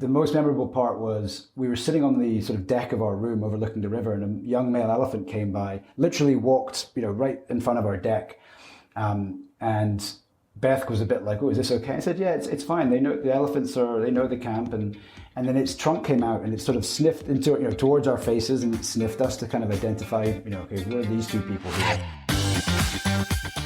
the most memorable part was we were sitting on the sort of deck of our room overlooking the river, and a young male elephant came by, literally walked, right in front of our deck. And Beth was a bit like, "Oh, is this okay?" I said, "Yeah, it's fine. They know the elephants they know the camp." And then its trunk came out and it sort of sniffed into, towards our faces, and it sniffed us to kind of identify, okay, who are these two people here?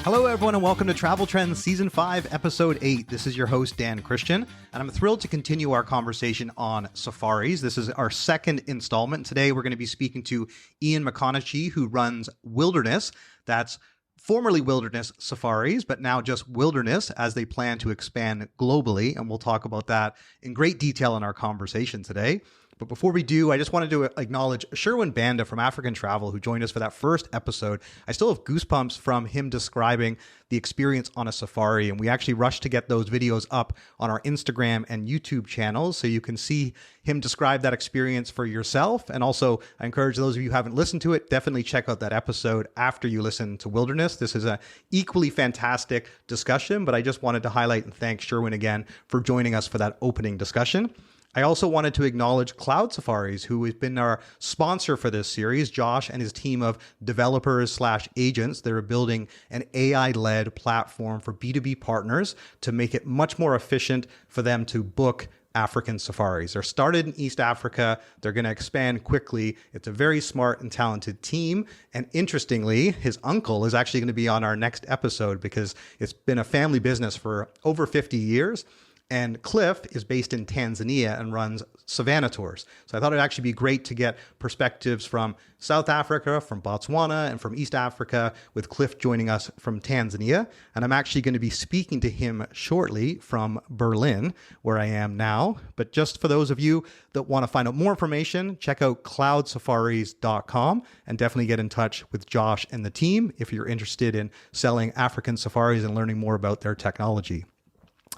Hello, everyone, and welcome to Travel Trends Season 5, Episode 8. This is your host, Dan Christian, and I'm thrilled to continue our conversation on safaris. This is our second installment. Today, we're going to be speaking to Iain McConachie, who runs Wilderness. That's formerly Wilderness Safaris, but now just Wilderness, as they plan to expand globally, and we'll talk about that in great detail in our conversation today. But before we do, I just wanted to acknowledge Sherwin Banda from African Travel, who joined us for that first episode. I still have goosebumps from him describing the experience on a safari, and we actually rushed to get those videos up on our Instagram and YouTube channels so you can see him describe that experience for yourself. And also, I encourage those of you who haven't listened to it, definitely check out that episode after you listen to Wilderness. This is an equally fantastic discussion, but I just wanted to highlight and thank Sherwin again for joining us for that opening discussion. I also wanted to acknowledge Cloud Safaris, who has been our sponsor for this series. Josh and his team of developers/agents, they're building an AI-led platform for B2B partners to make it much more efficient for them to book African safaris. They're started in East Africa. They're going to expand quickly. It's a very smart and talented team. And interestingly, his uncle is actually going to be on our next episode because it's been a family business for over 50 years. And Cliff is based in Tanzania and runs Savannah tours. So I thought it'd actually be great to get perspectives from South Africa, from Botswana, and from East Africa, with Cliff joining us from Tanzania. And I'm actually going to be speaking to him shortly from Berlin, where I am now. But just for those of you that want to find out more information, check out cloudsafaris.com and definitely get in touch with Josh and the team if you're interested in selling African safaris and learning more about their technology.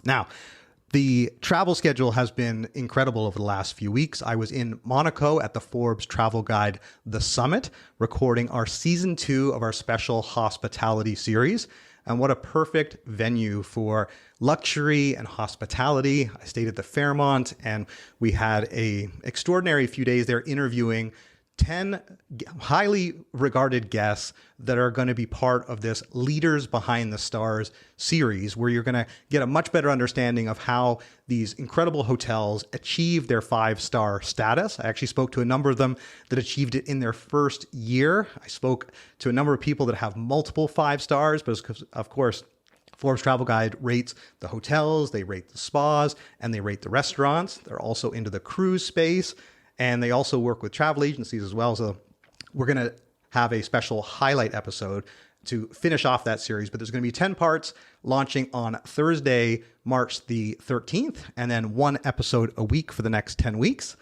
Now, the travel schedule has been incredible over the last few weeks. I was in Monaco at the Forbes Travel Guide, The Summit, recording our season 2 of our special hospitality series. And what a perfect venue for luxury and hospitality. I stayed at the Fairmont, and we had an extraordinary few days there interviewing 10 highly regarded guests that are going to be part of this Leaders Behind the Stars series, where you're going to get a much better understanding of how these incredible hotels achieve their 5-star status. I actually spoke to a number of them that achieved it in their first year. I spoke to a number of people that have multiple 5 stars, but of course, Forbes Travel Guide rates the hotels, they rate the spas, and they rate the restaurants. They're also into the cruise space. And they also work with travel agencies as well. So we're going to have a special highlight episode to finish off that series. But there's going to be 10 parts launching on Thursday, March the 13th, and then 1 episode a week for the next 10 weeks.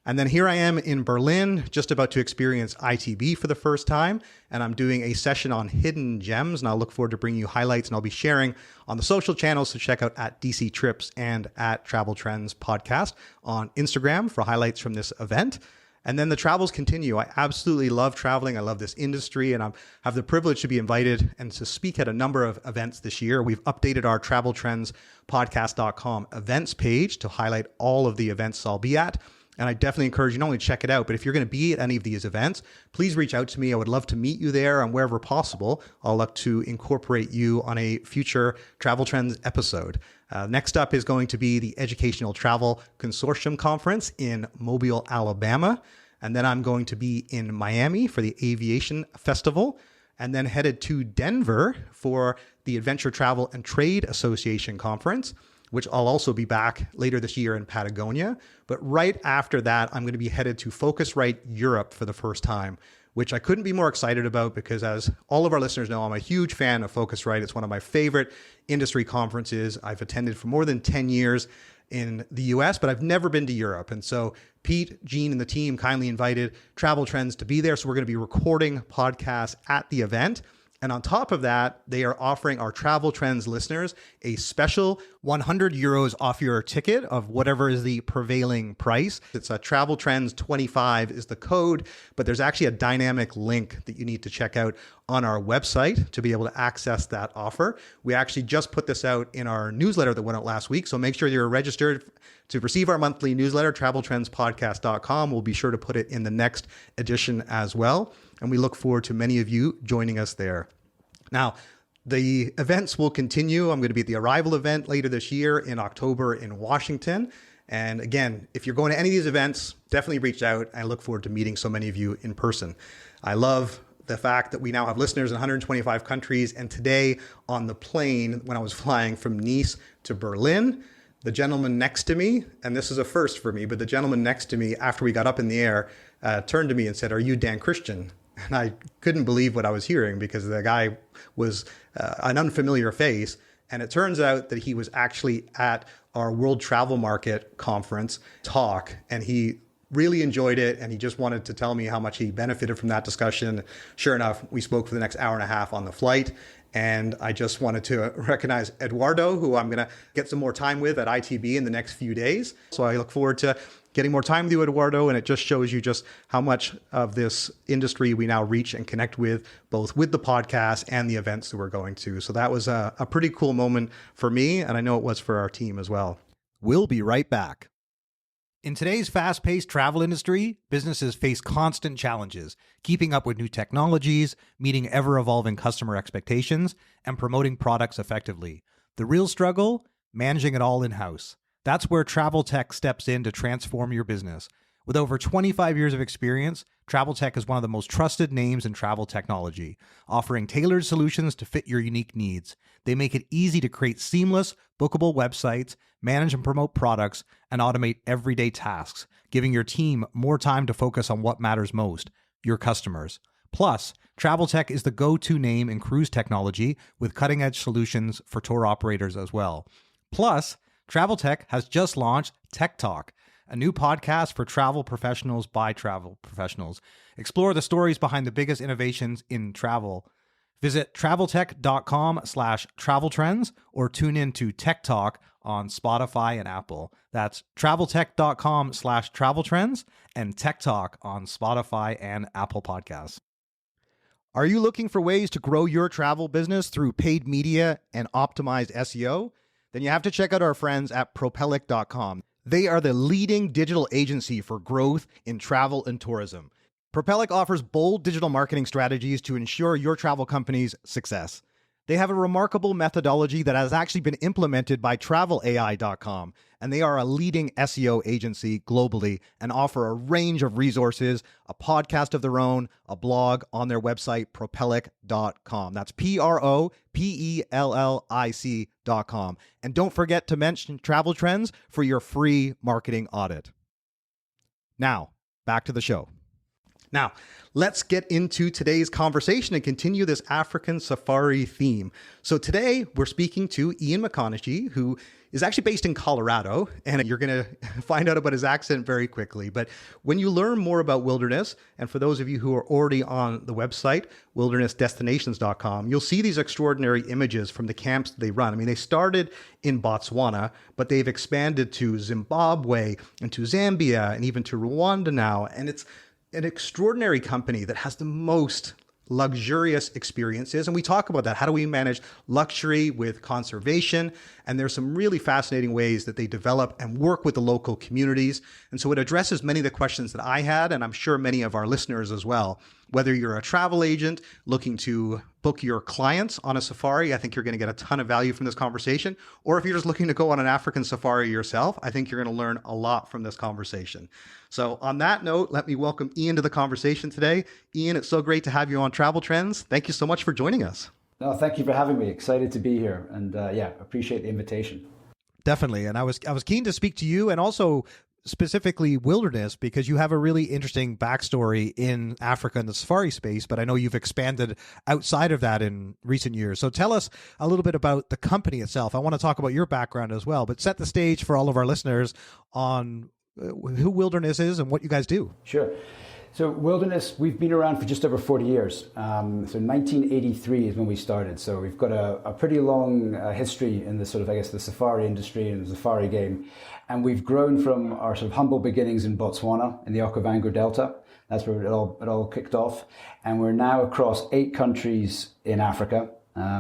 And then here I am in Berlin, just about to experience ITB for the first time. And I'm doing a session on hidden gems. And I'll look forward to bringing you highlights. And I'll be sharing on the social channels. So check out at DC Trips and at Travel Trends Podcast on Instagram for highlights from this event. And then the travels continue. I absolutely love traveling. I love this industry, and I have the privilege to be invited and to speak at a number of events this year. We've updated our Travel Trends Podcast.com events page to highlight all of the events I'll be at. And I definitely encourage you not only to check it out, but if you're going to be at any of these events, please reach out to me. I would love to meet you there, and wherever possible, I'll look to incorporate you on a future Travel Trends episode. Next up is going to be the Educational Travel Consortium Conference in Mobile, Alabama. And then I'm going to be in Miami for the Aviation Festival, and then headed to Denver for the Adventure Travel and Trade Association Conference, which I'll also be back later this year in Patagonia. But right after that, I'm going to be headed to Focusrite Europe for the first time, which I couldn't be more excited about because, as all of our listeners know, I'm a huge fan of Focusrite. It's one of my favorite industry conferences. I've attended for more than 10 years in the US, but I've never been to Europe. And so Pete, Gene, and the team kindly invited Travel Trends to be there. So we're going to be recording podcasts at the event. And on top of that, they are offering our Travel Trends listeners a special 100 euros off your ticket of whatever is the prevailing price. It's a Travel Trends 25 is the code, but there's actually a dynamic link that you need to check out on our website to be able to access that offer. We actually just put this out in our newsletter that went out last week. So make sure you're registered to receive our monthly newsletter, traveltrendspodcast.com. We'll be sure to put it in the next edition as well. And we look forward to many of you joining us there. Now, the events will continue. I'm going to be at the Arrival event later this year in October in Washington. And again, if you're going to any of these events, definitely reach out. I look forward to meeting so many of you in person. I love the fact that we now have listeners in 125 countries. And today on the plane, when I was flying from Nice to Berlin, the gentleman next to me, and this is a first for me, but the gentleman next to me, after we got up in the air, turned to me and said, "Are you Dan Christian?" And I couldn't believe what I was hearing because the guy was an unfamiliar face. And it turns out that he was actually at our World Travel Market conference talk, and he really enjoyed it. And he just wanted to tell me how much he benefited from that discussion. Sure enough, we spoke for the next hour and a half on the flight. And I just wanted to recognize Eduardo, who I'm going to get some more time with at ITB in the next few days. So I look forward to getting more time with you, Eduardo, and it just shows you just how much of this industry we now reach and connect with, both with the podcast and the events that we're going to. So that was a pretty cool moment for me, and I know it was for our team as well. We'll be right back. In today's fast-paced travel industry, businesses face constant challenges, keeping up with new technologies, meeting ever-evolving customer expectations, and promoting products effectively. The real struggle? Managing it all in-house. That's where Travel Tech steps in to transform your business. With over 25 years of experience, Travel Tech is one of the most trusted names in travel technology, offering tailored solutions to fit your unique needs. They make it easy to create seamless, bookable websites, manage and promote products, and automate everyday tasks, giving your team more time to focus on what matters most, your customers. Plus, Travel Tech is the go-to name in cruise technology with cutting-edge solutions for tour operators as well. Plus, Travel Tech has just launched Tech Talk, a new podcast for travel professionals by travel professionals. Explore the stories behind the biggest innovations in travel. Visit traveltech.com/traveltrends or tune in to Tech Talk on Spotify and Apple. That's traveltech.com/traveltrends and Tech Talk on Spotify and Apple Podcasts. Are you looking for ways to grow your travel business through paid media and optimized SEO? Then you have to check out our friends at Propellic.com. They are the leading digital agency for growth in travel and tourism. Propellic offers bold digital marketing strategies to ensure your travel company's success. They have a remarkable methodology that has actually been implemented by TravelAI.com, and they are a leading SEO agency globally and offer a range of resources, a podcast of their own, a blog on their website, Propellic.com. That's Propellic.com. And don't forget to mention Travel Trends for your free marketing audit. Now, back to the show. Now, let's get into today's conversation and continue this African safari theme. So today we're speaking to Iain McConachie, who is actually based in Colorado, and you're going to find out about his accent very quickly. But when you learn more about wilderness, and for those of you who are already on the website, wildernessdestinations.com, you'll see these extraordinary images from the camps that they run. I mean, they started in Botswana, but they've expanded to Zimbabwe and to Zambia and even to Rwanda now. And it's an extraordinary company that has the most luxurious experiences. And we talk about that. How do we manage luxury with conservation? And there's some really fascinating ways that they develop and work with the local communities. And so it addresses many of the questions that I had, and I'm sure many of our listeners as well. Whether you're a travel agent looking to book your clients on a safari, I think you're going to get a ton of value from this conversation. Or if you're just looking to go on an African safari yourself, I think you're going to learn a lot from this conversation. So on that note, let me welcome Iain to the conversation today. Iain, it's so great to have you on Travel Trends. Thank you so much for joining us. No, thank you for having me. Excited to be here, and appreciate the invitation. Definitely, and I was keen to speak to you, and also specifically wilderness, because you have a really interesting backstory in Africa and the safari space, but I know you've expanded outside of that in recent years. So tell us a little bit about the company itself. I want to talk about your background as well, but set the stage for all of our listeners on who Wilderness is and what you guys do. Sure. So Wilderness, we've been around for just over 40 years. So 1983 is when we started. So we've got a pretty long history in the sort of, I guess, the safari industry and the safari game. And we've grown from our sort of humble beginnings in Botswana in the Okavango Delta That's where it all kicked off. And we're now across 8 countries in Africa,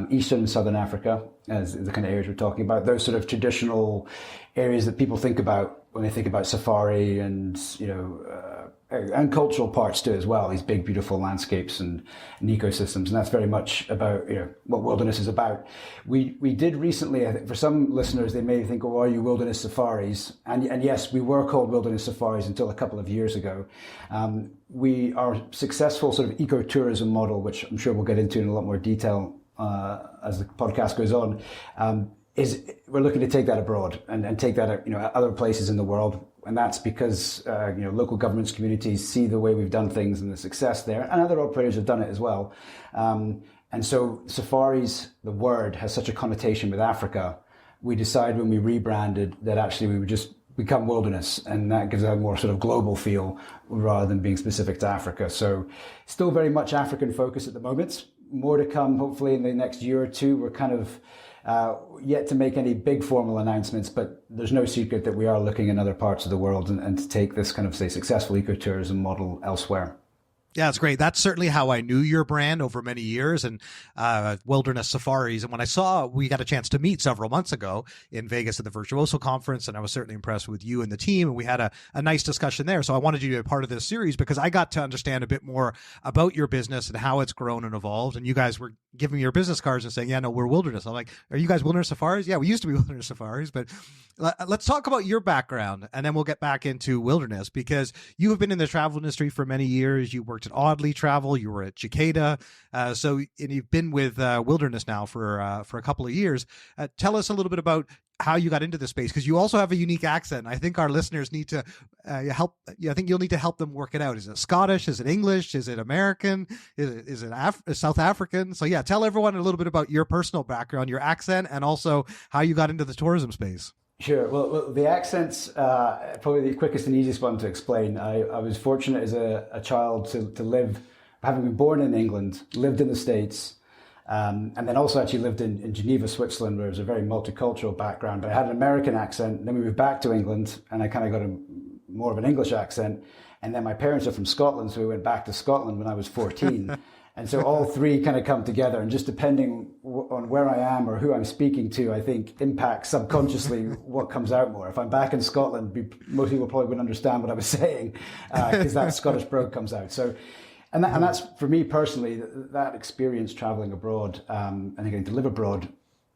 Eastern and Southern Africa, as the kind of areas we're talking about. Those sort of traditional areas that people think about when they think about safari, and and cultural parts too as well. These big, beautiful landscapes and ecosystems, and that's very much about what wilderness is about. We did recently, I think, for some listeners, they may think, "Oh, are you wilderness safaris?" And yes, we were called wilderness safaris until a couple of years ago. Our successful sort of ecotourism model, which I'm sure we'll get into in a lot more detail as the podcast goes on, is we're looking to take that abroad and take that other places in the world. And that's because local governments, communities see the way we've done things and the success there, and other operators have done it as well. And so safaris, the word, has such a connotation with Africa. We decided when we rebranded that actually we would just become wilderness, and that gives a more sort of global feel rather than being specific to Africa. So still very much African focus at the moment. More to come, hopefully, in the next year or two. We're kind of yet to make any big formal announcements, but there's no secret that we are looking in other parts of the world and to take this kind of, say, successful ecotourism model elsewhere. Yeah, it's great. That's certainly how I knew your brand over many years, and Wilderness Safaris. And when we got a chance to meet several months ago in Vegas at the Virtuoso Conference, and I was certainly impressed with you and the team, and we had a nice discussion there. So I wanted you to be a part of this series because I got to understand a bit more about your business and how it's grown and evolved. And you guys were giving me your business cards and saying, "Yeah, no, we're Wilderness." I'm like, "Are you guys Wilderness Safaris?" "Yeah, we used to be Wilderness Safaris." But let's talk about your background, and then we'll get back into Wilderness, because you have been in the travel industry for many years. You worked at Audley Travel, you were at Cicada, and you've been with Wilderness now for a couple of years. Tell us a little bit about how you got into this space, because you also have a unique accent. I think our listeners need to help. I think you'll need to help them work it out. Is it Scottish? Is it English? Is it American? Is it South African? So yeah, tell everyone a little bit about your personal background, your accent, and also how you got into the tourism space. Sure. Well, the accent's probably the quickest and easiest one to explain. I was fortunate as a child to live, having been born in England, lived in the States, and then also actually lived in Geneva, Switzerland, where it was a very multicultural background. But I had an American accent. Then we moved back to England, and I kind of got more of an English accent. And then my parents are from Scotland, so we went back to Scotland when I was 14. And so all three kind of come together, and just depending on where I am or who I'm speaking to, I think impacts subconsciously what comes out more. If I'm back in Scotland, most people probably wouldn't understand what I was saying because that Scottish brogue comes out. So, and that's for me personally, that experience traveling abroad and getting to live abroad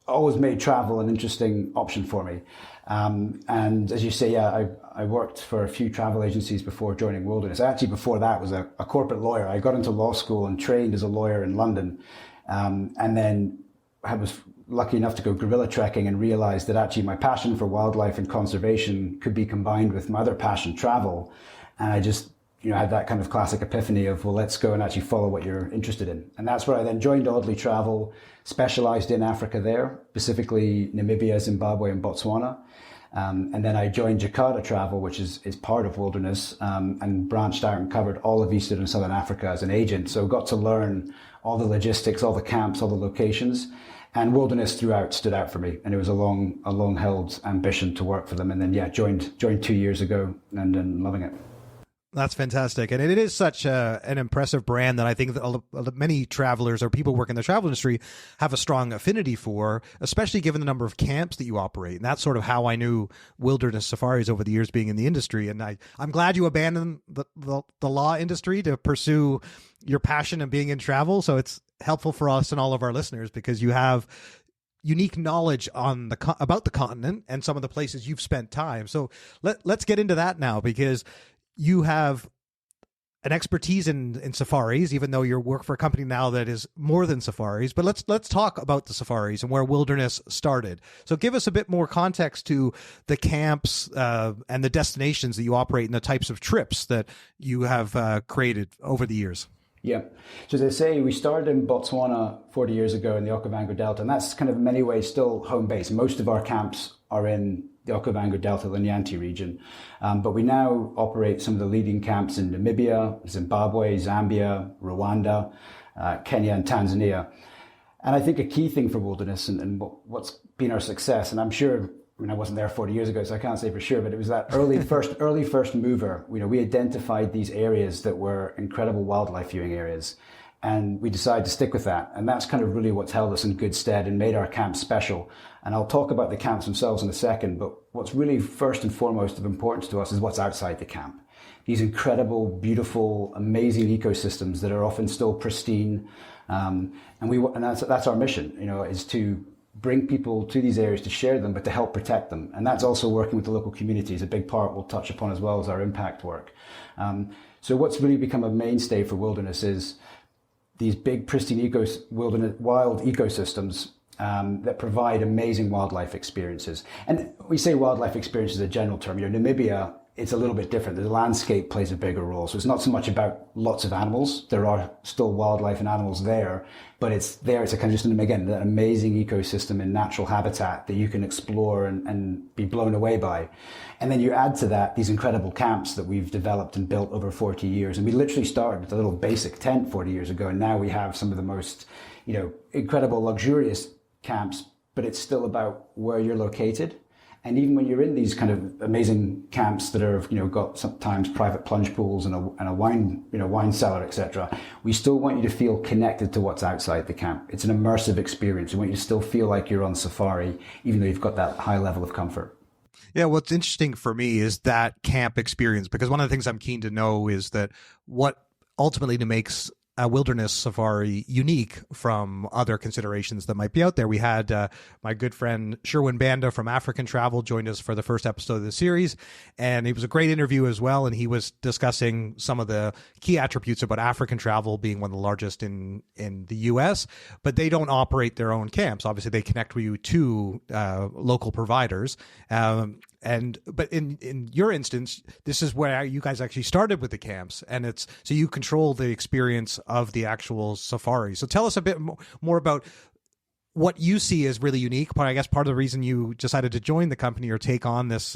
always made travel an interesting option for me. And as you say, yeah, I worked for a few travel agencies before joining Wilderness. Actually, before that was a corporate lawyer. I got into law school and trained as a lawyer in London. And then I was lucky enough to go gorilla trekking and realized that actually my passion for wildlife and conservation could be combined with my other passion, travel. And I just had that kind of classic epiphany of, well, let's go and actually follow what you're interested in. And that's where I then joined Audley Travel, specialized in Africa there, specifically Namibia, Zimbabwe, and Botswana. And then I joined Jakarta Travel, which is part of Wilderness, and branched out and covered all of Eastern and Southern Africa as an agent. So got to learn all the logistics, all the camps, all the locations. And Wilderness throughout stood out for me. And it was a long held ambition to work for them. And then, yeah, joined 2 years ago and loving it. That's fantastic. And it is such an impressive brand that I think that many travelers or people working in the travel industry have a strong affinity for, especially given the number of camps that you operate. And that's sort of how I knew Wilderness Safaris over the years being in the industry. And I'm glad you abandoned the law industry to pursue your passion and being in travel. So it's helpful for us and all of our listeners because you have unique knowledge on about the continent and some of the places you've spent time. So let's get into that now, because you have an expertise in safaris, even though you work for a company now that is more than safaris. But let's talk about the safaris and where Wilderness started. So give us a bit more context to the camps and the destinations that you operate and the types of trips that you have created over the years. Yeah. So as I say, we started in Botswana 40 years ago in the Okavango Delta, and that's kind of in many ways still home base. Most of our camps are in the Okavango Delta, the Nyanti region. But we now operate some of the leading camps in Namibia, Zimbabwe, Zambia, Rwanda, Kenya, and Tanzania. And I think a key thing for Wilderness and what's been our success, and I'm sure I mean, I wasn't there 40 years ago, so I can't say for sure, but it was that early first mover. We identified these areas that were incredible wildlife viewing areas, and we decided to stick with that. And that's kind of really what's held us in good stead and made our camps special. And I'll talk about the camps themselves in a second, but what's really first and foremost of importance to us is what's outside the camp. These incredible, beautiful, amazing ecosystems that are often still pristine. And that's our mission, is to bring people to these areas to share them, but to help protect them. And that's also working with the local communities. A big part we'll touch upon as well as our impact work. So what's really become a mainstay for wilderness is these big, pristine wild ecosystems that provide amazing wildlife experiences. And we say wildlife experiences is a general term. Namibia, it's a little bit different. The landscape plays a bigger role. So it's not so much about lots of animals. There are still wildlife and animals there, but it's a kind of just, again, that amazing ecosystem and natural habitat that you can explore and be blown away by. And then you add to that these incredible camps that we've developed and built over 40 years. And we literally started with a little basic tent 40 years ago. And now we have some of the most, incredible, luxurious camps, but it's still about where you're located. And even when you're in these kind of amazing camps that are, got sometimes private plunge pools and a wine cellar, etc., we still want you to feel connected to what's outside the camp. It's an immersive experience. We want you to still feel like you're on safari, even though you've got that high level of comfort. Yeah, what's interesting for me is that camp experience, because one of the things I'm keen to know is that what ultimately makes a wilderness safari unique from other considerations that might be out there. We had my good friend Sherwin Banda from African Travel joined us for the first episode of the series, and it was a great interview as well. And he was discussing some of the key attributes about African Travel being one of the largest in the U.S., but they don't operate their own camps. Obviously, they connect you to local providers. But in your instance, this is where you guys actually started with the camps, and it's so you control the experience of the actual safari. So tell us a bit more about what you see as really unique. But I guess part of the reason you decided to join the company or take on this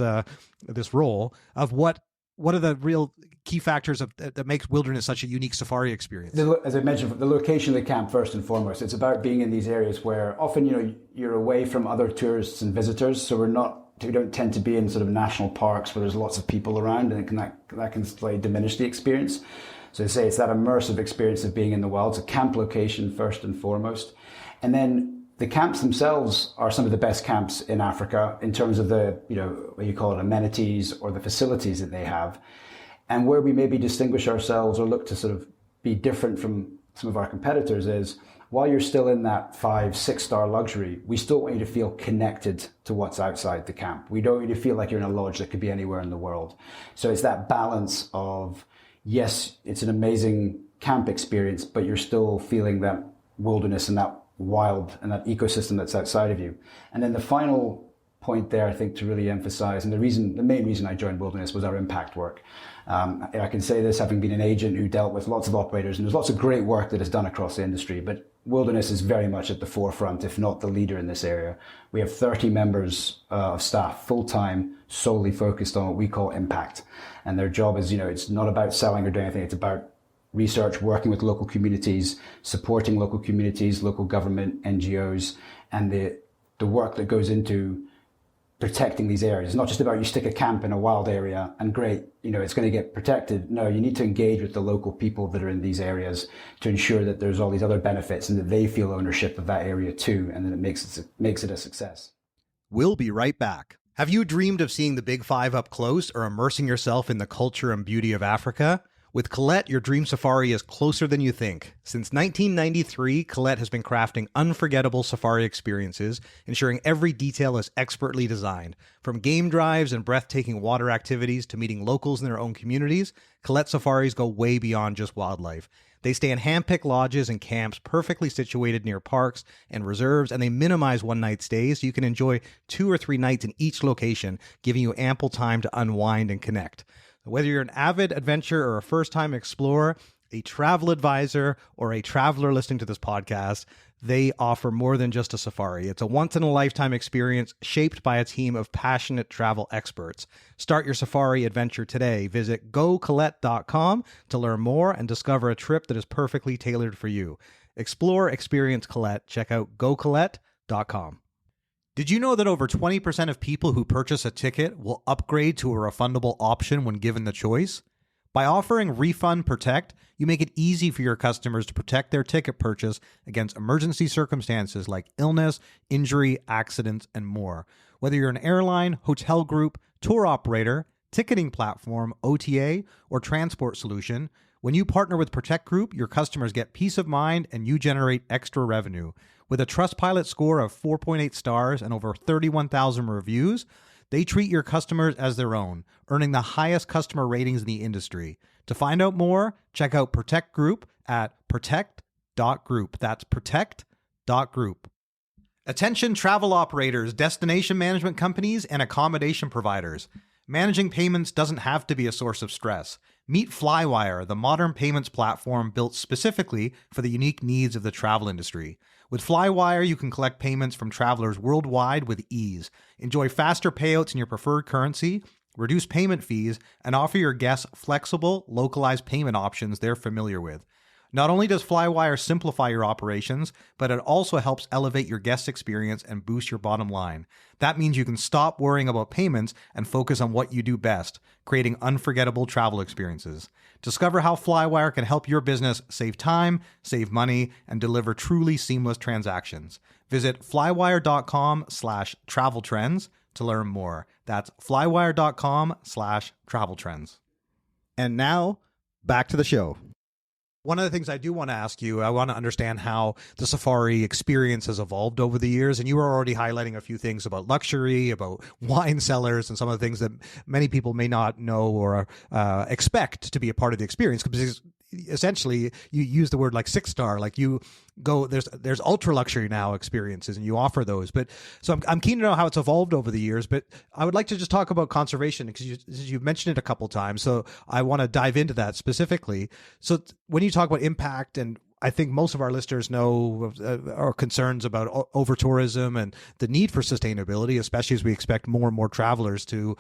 role of what are the real key factors that makes wilderness such a unique safari experience? As I mentioned, the location of the camp first and foremost. It's about being in these areas where often you're away from other tourists and visitors, so we don't tend to be in sort of national parks where there's lots of people around, and that can slightly diminish the experience. So to say it's that immersive experience of being in the wild. It's a camp location first and foremost. And then the camps themselves are some of the best camps in Africa in terms of the, what you call it, amenities or the facilities that they have. And where we maybe distinguish ourselves or look to sort of be different from some of our competitors is, while you're still in that 5-6 star luxury, we still want you to feel connected to what's outside the camp. We don't want you to feel like you're in a lodge that could be anywhere in the world. So it's that balance of, yes, it's an amazing camp experience, but you're still feeling that wilderness and that wild and that ecosystem that's outside of you. And then the final point there, I think, to really emphasize, and the main reason I joined Wilderness was our impact work. I can say this having been an agent who dealt with lots of operators, and there's lots of great work that is done across the industry, but Wilderness is very much at the forefront, if not the leader in this area. We have 30 members of staff, full-time, solely focused on what we call impact. And their job is, it's not about selling or doing anything, it's about research, working with local communities, supporting local communities, local government, NGOs, and the work that goes into protecting these areas. It's not just about you stick a camp in a wild area and great, it's going to get protected. No, you need to engage with the local people that are in these areas to ensure that there's all these other benefits and that they feel ownership of that area too, and then it makes it a success. We'll be right back. Have you dreamed of seeing the Big Five up close or immersing yourself in the culture and beauty of Africa? With Colette, your dream safari is closer than you think. Since 1993, Colette has been crafting unforgettable safari experiences, ensuring every detail is expertly designed. From game drives and breathtaking water activities to meeting locals in their own communities, Colette safaris go way beyond just wildlife. They stay in hand-picked lodges and camps perfectly situated near parks and reserves, and they minimize one-night stays so you can enjoy 2 or 3 nights in each location, giving you ample time to unwind and connect. Whether you're an avid adventurer or a first-time explorer, a travel advisor, or a traveler listening to this podcast, they offer more than just a safari. It's a once-in-a-lifetime experience shaped by a team of passionate travel experts. Start your safari adventure today. Visit gocolette.com to learn more and discover a trip that is perfectly tailored for you. Explore, experience Colette. Check out gocolette.com. Did you know that over 20% of people who purchase a ticket will upgrade to a refundable option when given the choice? By offering Refund Protect, you make it easy for your customers to protect their ticket purchase against emergency circumstances like illness, injury, accidents, and more. Whether you're an airline, hotel group, tour operator, ticketing platform, OTA, or transport solution, when you partner with Protect Group, your customers get peace of mind and you generate extra revenue. With a Trustpilot score of 4.8 stars and over 31,000 reviews, they treat your customers as their own, earning the highest customer ratings in the industry. To find out more, check out Protect Group at protect.group. That's protect.group. Attention travel operators, destination management companies, and accommodation providers. Managing payments doesn't have to be a source of stress. Meet Flywire, the modern payments platform built specifically for the unique needs of the travel industry. With Flywire, you can collect payments from travelers worldwide with ease. Enjoy faster payouts in your preferred currency, reduce payment fees, and offer your guests flexible, localized payment options they're familiar with. Not only does Flywire simplify your operations, but it also helps elevate your guest experience and boost your bottom line. That means you can stop worrying about payments and focus on what you do best, creating unforgettable travel experiences. Discover how Flywire can help your business save time, save money, and deliver truly seamless transactions. Visit flywire.com/travel trends to learn more. That's flywire.com/travel trends. And now, back to the show. One of the things I do want to ask you, I want to understand how the safari experience has evolved over the years. And you were already highlighting a few things about luxury, about wine cellars, and some of the things that many people may not know or expect to be a part of the experience. Because essentially, you use the word like 6-star, like you go, there's ultra luxury now experiences and you offer those. But so I'm keen to know how it's evolved over the years, but I would like to just talk about conservation because you've mentioned it a couple times. So I want to dive into that specifically. So when you talk about impact, and I think most of our listeners know our concerns about over tourism and the need for sustainability, especially as we expect more and more travelers to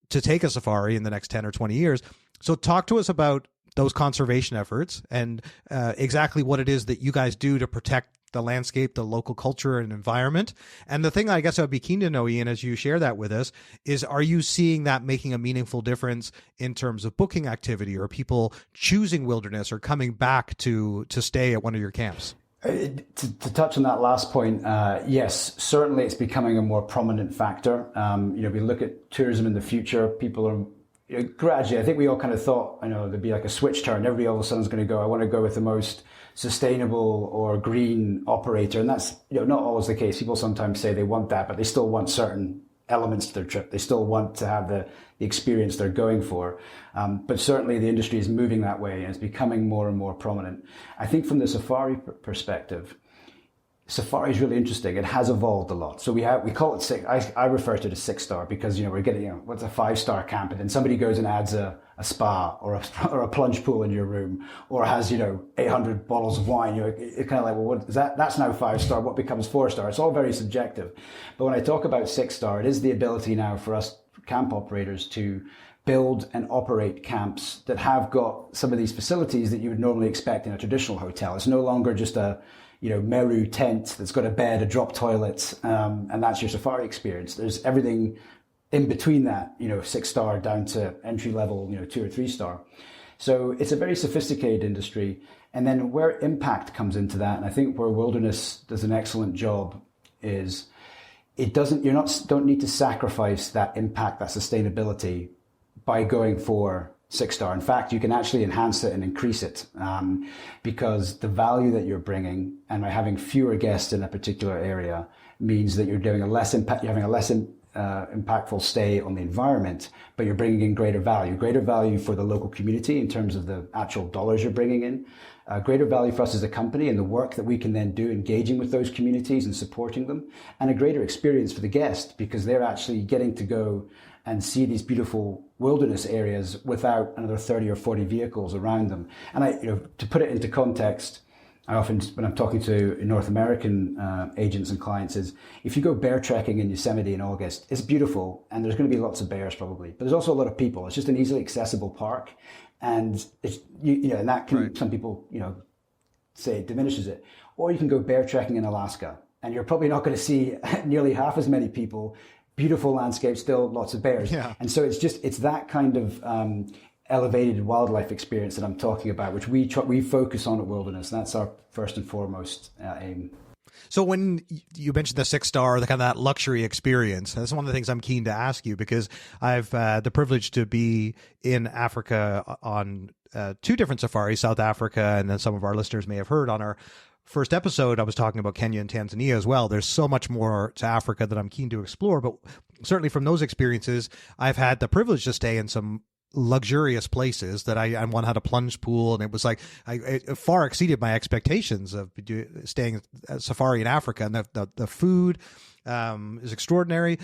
take a safari in the next 10 or 20 years. So talk to us about those conservation efforts and exactly what it is that you guys do to protect the landscape, the local culture and environment. And the thing I guess I'd be keen to know, Iain, as you share that with us, is are you seeing that making a meaningful difference in terms of booking activity or people choosing wilderness or coming back to stay at one of your camps? To touch on that last point, yes, certainly it's becoming a more prominent factor. We look at tourism in the future, people are gradually, I think we all kind of thought, there'd be like a switch turn. Everybody all of a sudden is going to go, I want to go with the most sustainable or green operator. And that's not always the case. People sometimes say they want that, but they still want certain elements to their trip. They still want to have the experience they're going for. But certainly the industry is moving that way and it's becoming more and more prominent. I think from the safari perspective, safari is really interesting. It has evolved a lot. So we call it six. I refer to it as 6-star because we're getting what's a 5-star camp, and then somebody goes and adds a spa or a plunge pool in your room, or has 800 bottles of wine. You're kind of like, well, what is that? That's now 5-star. What becomes 4-star? It's all very subjective. But when I talk about 6-star, it is the ability now for us camp operators to build and operate camps that have got some of these facilities that you would normally expect in a traditional hotel. It's no longer just a Meru tent that's got a bed, a drop toilet, and that's your safari experience. There's everything in between that, 6-star down to entry level, 2 or 3-star. So it's a very sophisticated industry. And then where impact comes into that, and I think where wilderness does an excellent job, is don't need to sacrifice that impact, that sustainability by going for 6-star. In fact, you can actually enhance it and increase it because the value that you're bringing and by having fewer guests in a particular area means that you're doing you're having a less impactful stay on the environment, but you're bringing in greater value for the local community in terms of the actual dollars you're bringing in, greater value for us as a company and the work that we can then do engaging with those communities and supporting them, and a greater experience for the guest because they're actually getting to go and see these beautiful wilderness areas without another 30 or 40 vehicles around them. And to put it into context, I often, when I'm talking to North American agents and clients, is if you go bear trekking in Yosemite in August, it's beautiful and there's going to be lots of bears probably, but there's also a lot of people. It's just an easily accessible park, and it's and that can some people say it diminishes it. Or you can go bear trekking in Alaska, and you're probably not going to see nearly half as many people. Beautiful landscape, still lots of bears. Yeah. And so it's that kind of elevated wildlife experience that I'm talking about, which we focus on at Wilderness. That's our first and foremost aim. So when you mentioned the 6-star, the kind of that luxury experience, that's one of the things I'm keen to ask you, because I've the privilege to be in Africa on 2 different safaris, South Africa, and then some of our listeners may have heard on our first episode, I was talking about Kenya and Tanzania as well. There's so much more to Africa that I'm keen to explore, but certainly from those experiences, I've had the privilege to stay in some luxurious places that one had a plunge pool, and it was like it far exceeded my expectations of staying at safari in Africa, and the food is extraordinary.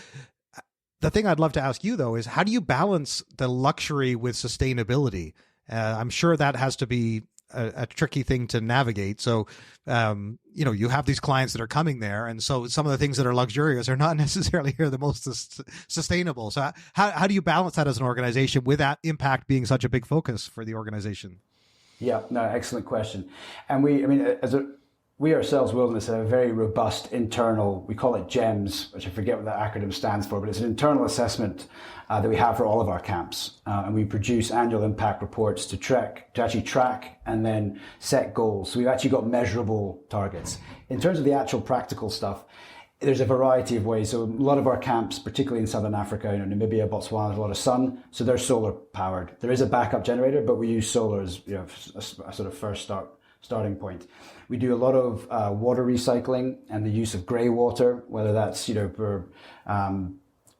The thing I'd love to ask you though is, how do you balance the luxury with sustainability? I'm sure that has to be a tricky thing to navigate. So, you have these clients that are coming there, and so some of the things that are luxurious are not necessarily the most sustainable. So how do you balance that as an organization with that impact being such a big focus for the organization? Yeah, no, excellent question. And we ourselves, Wilderness, have a very robust internal, we call it GEMS, which I forget what that acronym stands for, but it's an internal assessment that we have for all of our camps. And we produce annual impact reports to actually track and then set goals. So we've actually got measurable targets. In terms of the actual practical stuff, there's a variety of ways. So a lot of our camps, particularly in Southern Africa, Namibia, Botswana, there's a lot of sun, so they're solar powered. There is a backup generator, but we use solar as a sort of first starting point. We do a lot of water recycling and the use of grey water, whether that's for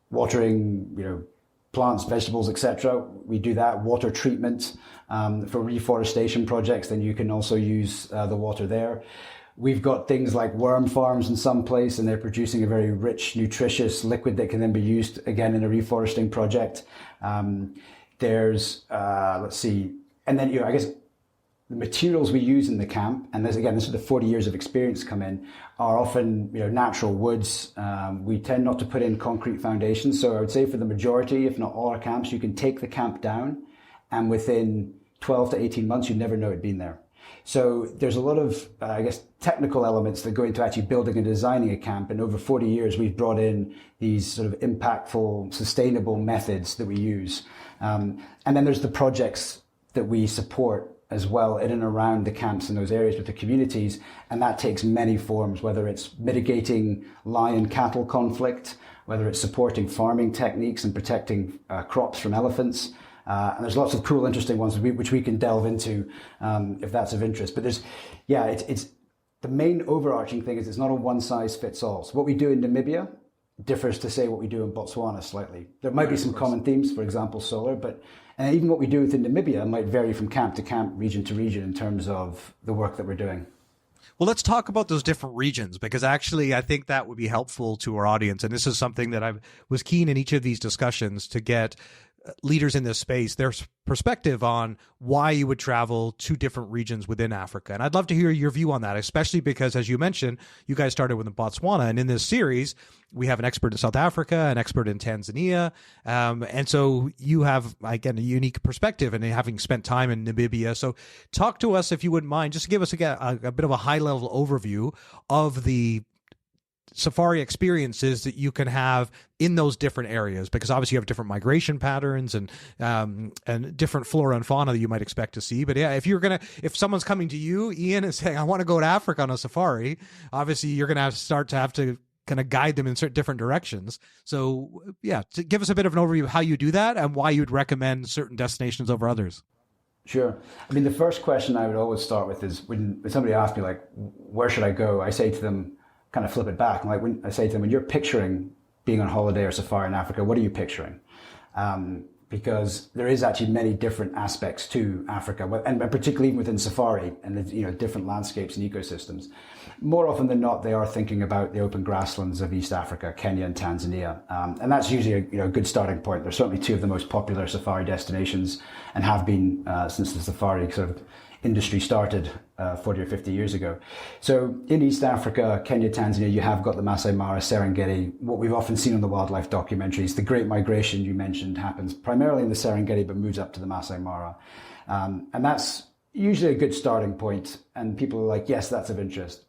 watering plants, vegetables, etc. We do that. Water treatment for reforestation projects, then you can also use the water there. We've got things like worm farms in some place, and they're producing a very rich, nutritious liquid that can then be used again in a reforesting project. And then I guess the materials we use in the camp, and this is the 40 years of experience come in, are often natural woods. We tend not to put in concrete foundations. So I would say for the majority, if not all our camps, you can take the camp down, and within 12 to 18 months, you never know it'd been there. So there's a lot of, technical elements that go into actually building and designing a camp. And over 40 years, we've brought in these sort of impactful, sustainable methods that we use. And then there's the projects that we support as well in and around the camps in those areas with the communities. And that takes many forms, whether it's mitigating lion cattle conflict, whether it's supporting farming techniques and protecting crops from elephants. And there's lots of cool, interesting ones which we can delve into if that's of interest. But it's the main overarching thing is it's not a one size fits all. So what we do in Namibia differs to say what we do in Botswana slightly. There might be some common themes, for example, solar, but even what we do within Namibia might vary from camp to camp, region to region in terms of the work that we're doing. Well, let's talk about those different regions, because actually I think that would be helpful to our audience. And this is something that I was keen in each of these discussions to get leaders in this space, their perspective on why you would travel to different regions within Africa. And I'd love to hear your view on that, especially because, as you mentioned, you guys started with Botswana. And in this series, we have an expert in South Africa, an expert in Tanzania. And so you have, again, a unique perspective and having spent time in Namibia. So talk to us, if you wouldn't mind, just give us a bit of a high-level overview of the safari experiences that you can have in those different areas, because obviously you have different migration patterns and different flora and fauna that you might expect to see. But yeah, if someone's coming to you, Iain, and saying, I want to go to Africa on a safari, obviously you're going to have to kind of guide them in certain different directions. So yeah, give us a bit of an overview of how you do that and why you'd recommend certain destinations over others. Sure. I mean, the first question I would always start with is when somebody asks me, like, where should I go? I say to them, kind of flip it back. When I say to them, when you're picturing being on holiday or safari in Africa, what are you picturing? Because there is actually many different aspects to Africa, and particularly even within safari and the different landscapes and ecosystems. More often than not, they are thinking about the open grasslands of East Africa, Kenya and Tanzania, and that's usually a good starting point. They're certainly two of the most popular safari destinations and have been since the safari sort of industry started 40 or 50 years ago. So in East Africa, Kenya, Tanzania, you have got the Masai Mara, Serengeti. What we've often seen on the wildlife documentaries, the Great Migration you mentioned happens primarily in the Serengeti, but moves up to the Masai Mara. And that's usually a good starting point. And people are like, yes, that's of interest.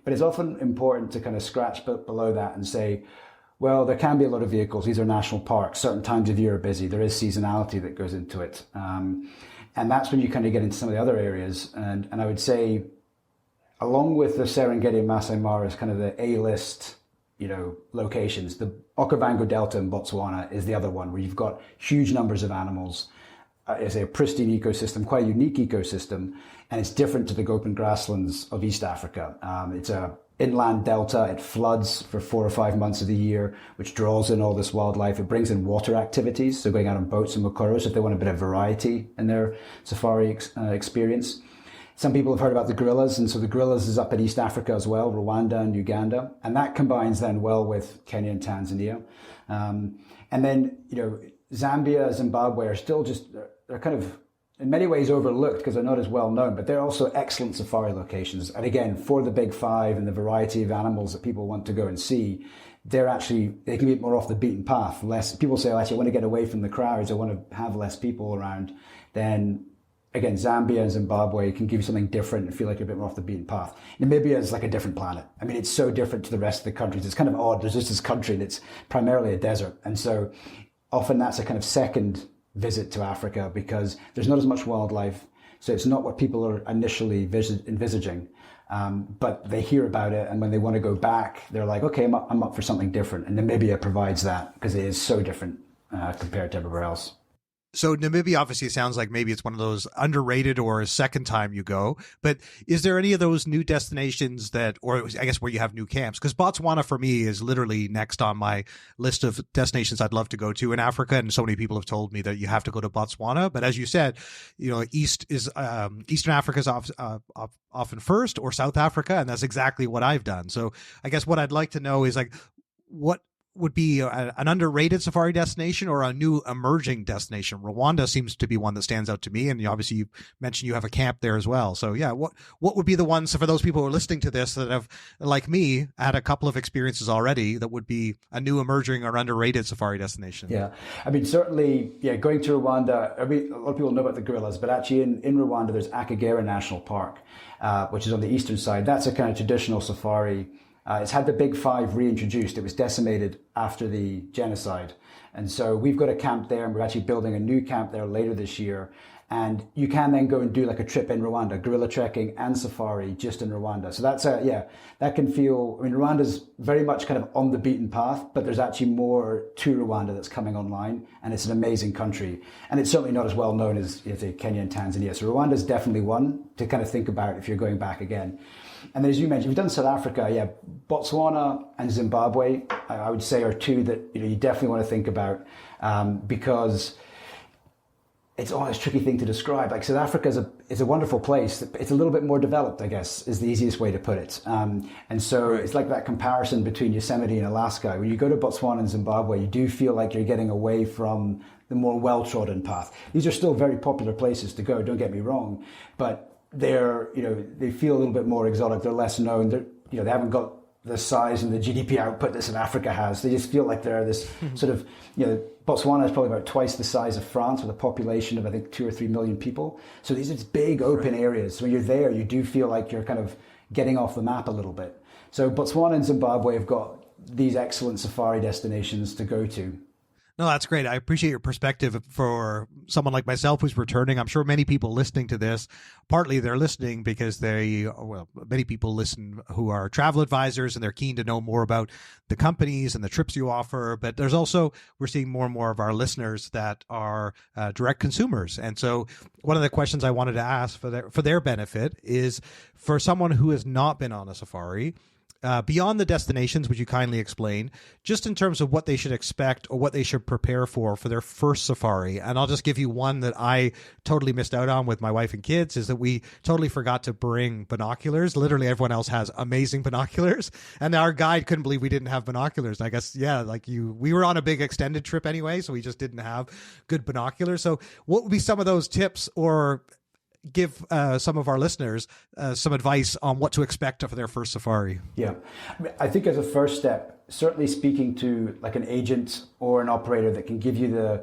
But it's often important to kind of scratch below that and say, well, there can be a lot of vehicles. These are national parks. Certain times of year are busy. There is seasonality that goes into it. And that's when you kind of get into some of the other areas. And I would say, along with the Serengeti and Masai Mara as kind of the A-list, locations, the Okavango Delta in Botswana is the other one where you've got huge numbers of animals. It's a pristine ecosystem, quite a unique ecosystem, and it's different to the open grasslands of East Africa. It's a inland delta. It floods for 4 or 5 months of the year, which draws in all this wildlife. It brings in water activities, so going out on boats and mokoros if they want a bit of variety in their safari experience. Some people have heard about the gorillas, and so the gorillas is up in East Africa as well, Rwanda and Uganda, and that combines then well with Kenya and Tanzania. And then, Zambia, Zimbabwe are still they're kind of in many ways overlooked because they're not as well known, but they're also excellent safari locations. And again, for the big five and the variety of animals that people want to go and see, they can be more off the beaten path. Less people say, actually, I want to get away from the crowds. I want to have less people around. Then again, Zambia and Zimbabwe can give you something different and feel like you're a bit more off the beaten path. Namibia is like a different planet. I mean, it's so different to the rest of the countries. It's kind of odd. There's just this country that's primarily a desert. And so often that's a kind of second visit to Africa because there's not as much wildlife. So it's not what people are initially envisaging. But they hear about it. And when they want to go back, they're like, okay, I'm up for something different. And Namibia provides that because it is so different compared to everywhere else. So Namibia obviously sounds like maybe it's one of those underrated or a second time you go, but is there any of those new destinations or I guess where you have new camps? Because Botswana for me is literally next on my list of destinations I'd love to go to in Africa. And so many people have told me that you have to go to Botswana. But as you said, Eastern Africa is often first, or South Africa. And that's exactly what I've done. So I guess what I'd like to know is what would be an underrated safari destination or a new emerging destination? Rwanda seems to be one that stands out to me. And obviously you mentioned you have a camp there as well. So yeah, what would be the ones for those people who are listening to this that have, like me, had a couple of experiences already that would be a new emerging or underrated safari destination? Yeah. I mean, certainly, going to Rwanda, a lot of people know about the gorillas, but actually in Rwanda, there's Akagera National Park, which is on the eastern side. That's a kind of traditional safari. It's had the big five reintroduced. It was decimated after the genocide. And so we've got a camp there, and we're actually building a new camp there later this year. And you can then go and do like a trip in Rwanda, gorilla trekking and safari just in Rwanda. So that can feel, Rwanda's very much kind of on the beaten path, but there's actually more to Rwanda that's coming online, and it's an amazing country. And it's certainly not as well known as Kenya and Tanzania. So Rwanda is definitely one to kind of think about if you're going back again. And then, as you mentioned, we've done South Africa. Botswana and Zimbabwe, I would say, are two that you definitely want to think about because it's always a tricky thing to describe. Like South Africa is a wonderful place. It's a little bit more developed, I guess, is the easiest way to put it. And so it's like that comparison between Yosemite and Alaska. When you go to Botswana and Zimbabwe, you do feel like you're getting away from the more well-trodden path. These are still very popular places to go, don't get me wrong, but they feel a little bit more exotic. They're less known. They haven't got the size and the GDP output that South Africa has. They just feel like they're this sort of, Botswana is probably about twice the size of France with a population of, I think, 2 or 3 million people. So these are just big open areas. So when you're there, you do feel like you're kind of getting off the map a little bit. So Botswana and Zimbabwe have got these excellent safari destinations to go to. No, that's great. I appreciate your perspective for someone like myself who's returning. I'm sure many people listening to this, partly they're listening because many people listen who are travel advisors and they're keen to know more about the companies and the trips you offer. But there's also, we're seeing more and more of our listeners that are direct consumers. And so one of the questions I wanted to ask for their benefit is for someone who has not been on a safari, beyond the destinations, which you kindly explained, just in terms of what they should expect or what they should prepare for their first safari. And I'll just give you one that I totally missed out on with my wife and kids, is that we totally forgot to bring binoculars. Literally everyone else has amazing binoculars. And our guide couldn't believe we didn't have binoculars. I guess, we were on a big extended trip anyway, so we just didn't have good binoculars. So what would be some of those tips, or give some of our listeners some advice on what to expect for their first safari? Yeah, I think as a first step, certainly speaking to like an agent or an operator that can give you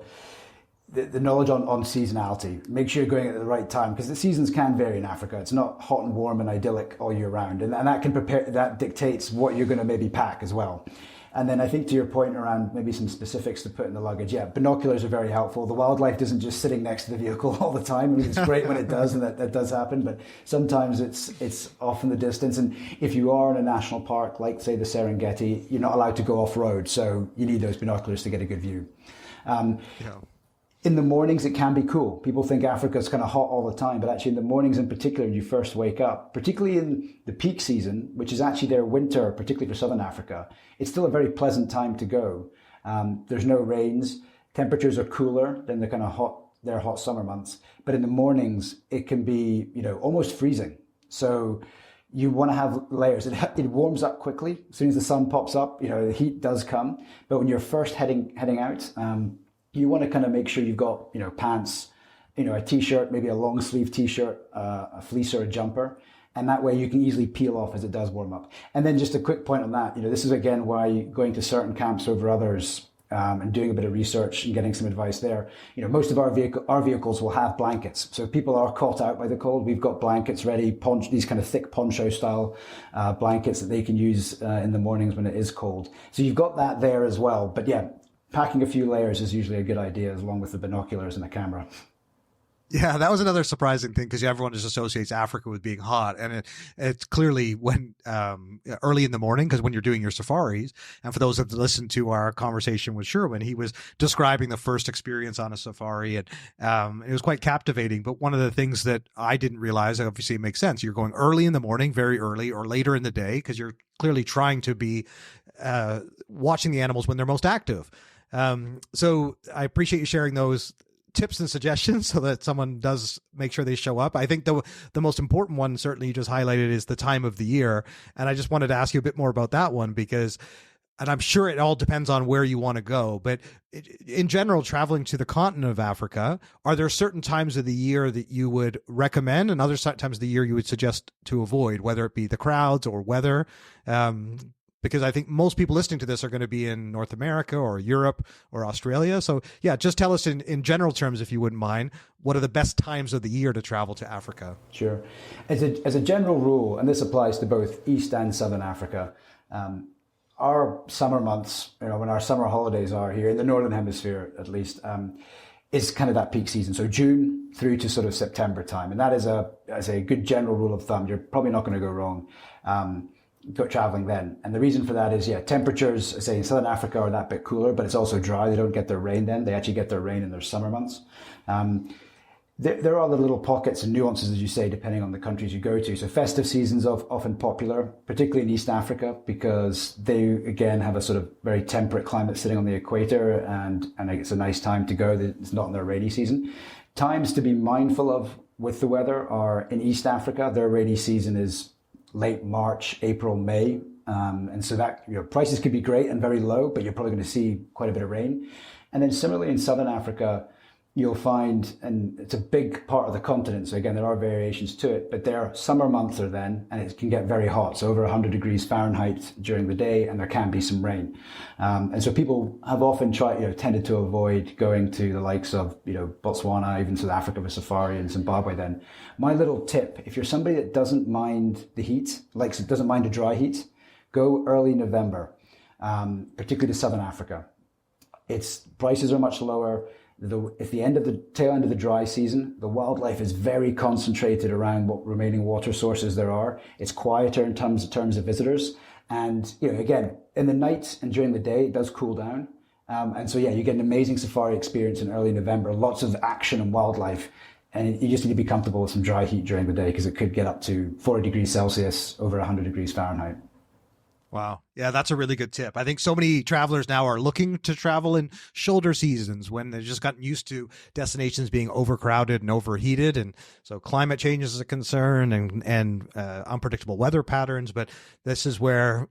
the knowledge on seasonality. Make sure you're going at the right time, because the seasons can vary in Africa. It's not hot and warm and idyllic all year round, and that dictates what you're going to maybe pack as well. And then I think to your point around maybe some specifics to put in the luggage, binoculars are very helpful. The wildlife isn't just sitting next to the vehicle all the time. I mean, it's great when it does, and that does happen, but sometimes it's off in the distance. And if you are in a national park, like say the Serengeti, you're not allowed to go off-road, so you need those binoculars to get a good view. In the mornings, it can be cool. People think Africa's kind of hot all the time, but actually in the mornings in particular, when you first wake up, particularly in the peak season, which is actually their winter, particularly for Southern Africa, it's still a very pleasant time to go. There's no rains. Temperatures are cooler than the kind of hot summer months. But in the mornings, it can be, almost freezing. So you want to have layers. It warms up quickly. As soon as the sun pops up, the heat does come. But when you're first heading out, you want to kind of make sure you've got, pants, a t-shirt, maybe a long sleeve t-shirt, a fleece or a jumper. And that way you can easily peel off as it does warm up. And then just a quick point on that, this is again why going to certain camps over others, and doing a bit of research and getting some advice there. Most of our vehicles will have blankets. So if people are caught out by the cold, we've got blankets ready, these kind of thick poncho style blankets that they can use in the mornings when it is cold. So you've got that there as well. But packing a few layers is usually a good idea, along with the binoculars and the camera. Yeah, that was another surprising thing, because everyone just associates Africa with being hot, and it's clearly when early in the morning, because when you're doing your safaris, and for those that listened to our conversation with Sherwin, he was describing the first experience on a safari, and it was quite captivating. But one of the things that I didn't realize, obviously it makes sense, you're going early in the morning, very early, or later in the day, because you're clearly trying to be watching the animals when they're most active. So I appreciate you sharing those tips and suggestions so that someone does make sure they show up. I think the most important one, certainly you just highlighted, is the time of the year. And I just wanted to ask you a bit more about that one, because, and I'm sure it all depends on where you want to go, but in general, traveling to the continent of Africa, are there certain times of the year that you would recommend and other times of the year you would suggest to avoid, whether it be the crowds or weather? Because I think most people listening to this are going to be in North America or Europe or Australia. So just tell us in general terms, if you wouldn't mind, what are the best times of the year to travel to Africa? Sure. As a general rule, and this applies to both East and Southern Africa, our summer months, when our summer holidays are here in the Northern Hemisphere, at least, is kind of that peak season. So June through to sort of September time. And that is a good general rule of thumb. You're probably not going to go wrong. Go traveling then. And the reason for that is, temperatures, say in Southern Africa, are that bit cooler, but it's also dry. They don't get their rain then. They actually get their rain in their summer months. There are the little pockets and nuances, as you say, depending on the countries you go to. So festive seasons are often popular, particularly in East Africa, because they, again, have a sort of very temperate climate sitting on the equator, and it's a nice time to go. It's not in their rainy season. Times to be mindful of with the weather are in East Africa, their rainy season is late March, April, May. And so that prices could be great and very low, but you're probably going to see quite a bit of rain. And then similarly in Southern Africa, you'll find, and it's a big part of the continent, so again, there are variations to it, but their summer months are then, and it can get very hot, so over 100 degrees Fahrenheit during the day, and there can be some rain. And so people have often tended to avoid going to the likes of, Botswana, even South Africa for safari, and Zimbabwe then. My little tip, if you're somebody that doesn't mind the heat, doesn't mind a dry heat, go early November, particularly to Southern Africa. Prices are much lower. It's the tail end of the dry season. The wildlife is very concentrated around what remaining water sources there are. It's quieter in terms of visitors. And, again, in the night and during the day, it does cool down. And so, you get an amazing safari experience in early November, lots of action and wildlife. And you just need to be comfortable with some dry heat during the day, because it could get up to 40 degrees Celsius, over 100 degrees Fahrenheit. Wow. Yeah, that's a really good tip. I think so many travelers now are looking to travel in shoulder seasons when they've just gotten used to destinations being overcrowded and overheated. And so climate change is a concern, and unpredictable weather patterns. But this is where,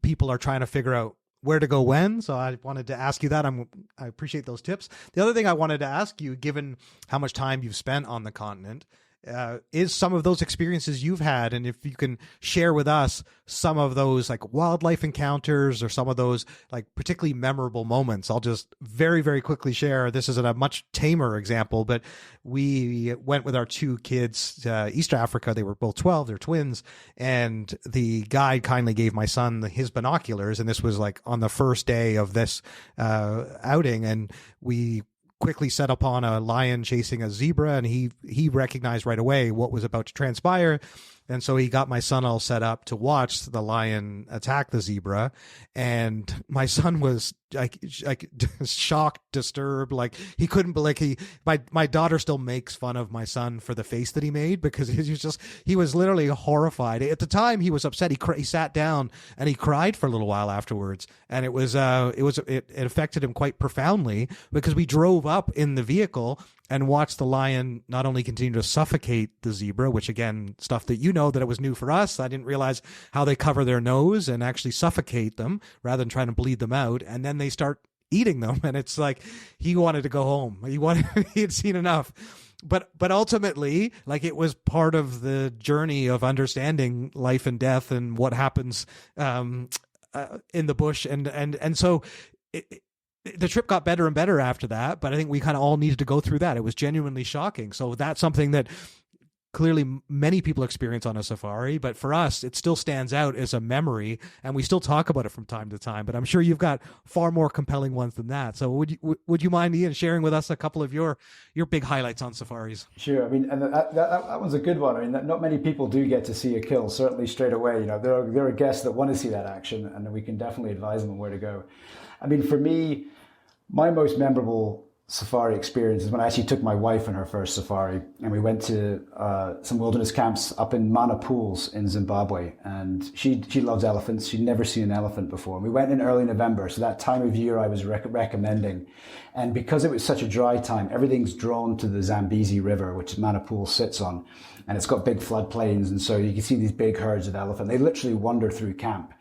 people are trying to figure out where to go when. So I wanted to ask you that. I appreciate those tips. The other thing I wanted to ask you, given how much time you've spent on the continent, is some of those experiences you've had, and if you can share with us some of those like wildlife encounters or some of those like particularly memorable moments. I'll just very, very quickly share. This is a much tamer example, but we went with our two kids to East Africa. They were both 12, they're twins, and the guide kindly gave my son his binoculars, and this was like on the first day of this outing, and we quickly set upon a lion chasing a zebra, and he recognized right away what was about to transpire. And so he got my son all set up to watch the lion attack the zebra. And my son was like shocked, disturbed. Like he couldn't believe my daughter still makes fun of my son for the face that he made, because he was literally horrified. At the time he was upset. He sat down and he cried for a little while afterwards. And it affected him quite profoundly, because we drove up in the vehicle and watched the lion not only continue to suffocate the zebra, which again, stuff that that it was new for us. I didn't realize how they cover their nose and actually suffocate them rather than trying to bleed them out. And then they start eating them. And it's like, he wanted to go home. He had seen enough. But ultimately, like, it was part of the journey of understanding life and death and what happens in the bush. And so the trip got better and better after that, but I think we kind of all needed to go through that. It was genuinely shocking. So that's something that clearly many people experience on a safari, but for us, it still stands out as a memory, and we still talk about it from time to time. But I'm sure you've got far more compelling ones than that. So would you mind, Iain, sharing with us a couple of your big highlights on safaris? Sure. I mean, and that one's a good one. I mean, not many people do get to see a kill, certainly straight away. There are guests that want to see that action, and we can definitely advise them on where to go. I mean, for me, my most memorable safari experience is when I actually took my wife on her first safari, and we went to some wilderness camps up in Mana Pools in Zimbabwe. And she loves elephants. She'd never seen an elephant before. And we went in early November, so that time of year I was recommending. And because it was such a dry time, everything's drawn to the Zambezi River, which Mana Pools sits on, and it's got big floodplains, and so you can see these big herds of elephant. They literally wander through camp.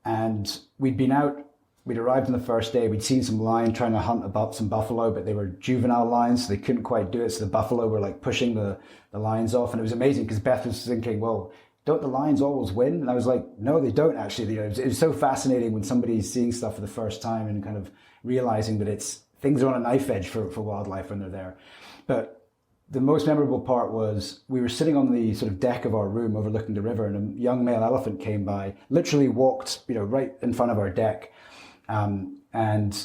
And we'd arrived on the first day. We'd seen some lion trying to hunt about some buffalo, but they were juvenile lions, so they couldn't quite do it. So the buffalo were like pushing the lions off. And it was amazing because Beth was thinking, well, don't the lions always win? And I was like, no, they don't actually. It was so fascinating when somebody's seeing stuff for the first time and kind of realizing that things are on a knife edge for wildlife when they're there. But the most memorable part was we were sitting on the sort of deck of our room overlooking the river, and a young male elephant came by, literally walked, right in front of our deck. And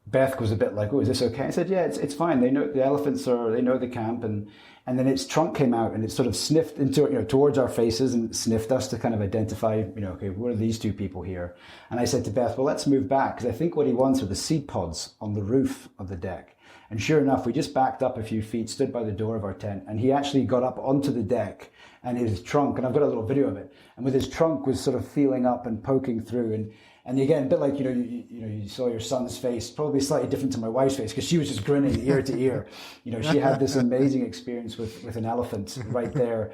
Beth was a bit like, oh, is this okay? I said, yeah, it's fine. They know the elephants they know the camp. And then its trunk came out and it sort of sniffed into, towards our faces and sniffed us to kind of identify, okay, what are these two people here? And I said to Beth, well, let's move back, because I think what he wants are the seed pods on the roof of the deck. And sure enough, we just backed up a few feet, stood by the door of our tent, and he actually got up onto the deck, and his trunk, and I've got a little video of it, and with his trunk was sort of feeling up and poking through. And again, a bit like, you saw your son's face, probably slightly different to my wife's face, because she was just grinning ear to ear. She had this amazing experience with an elephant right there,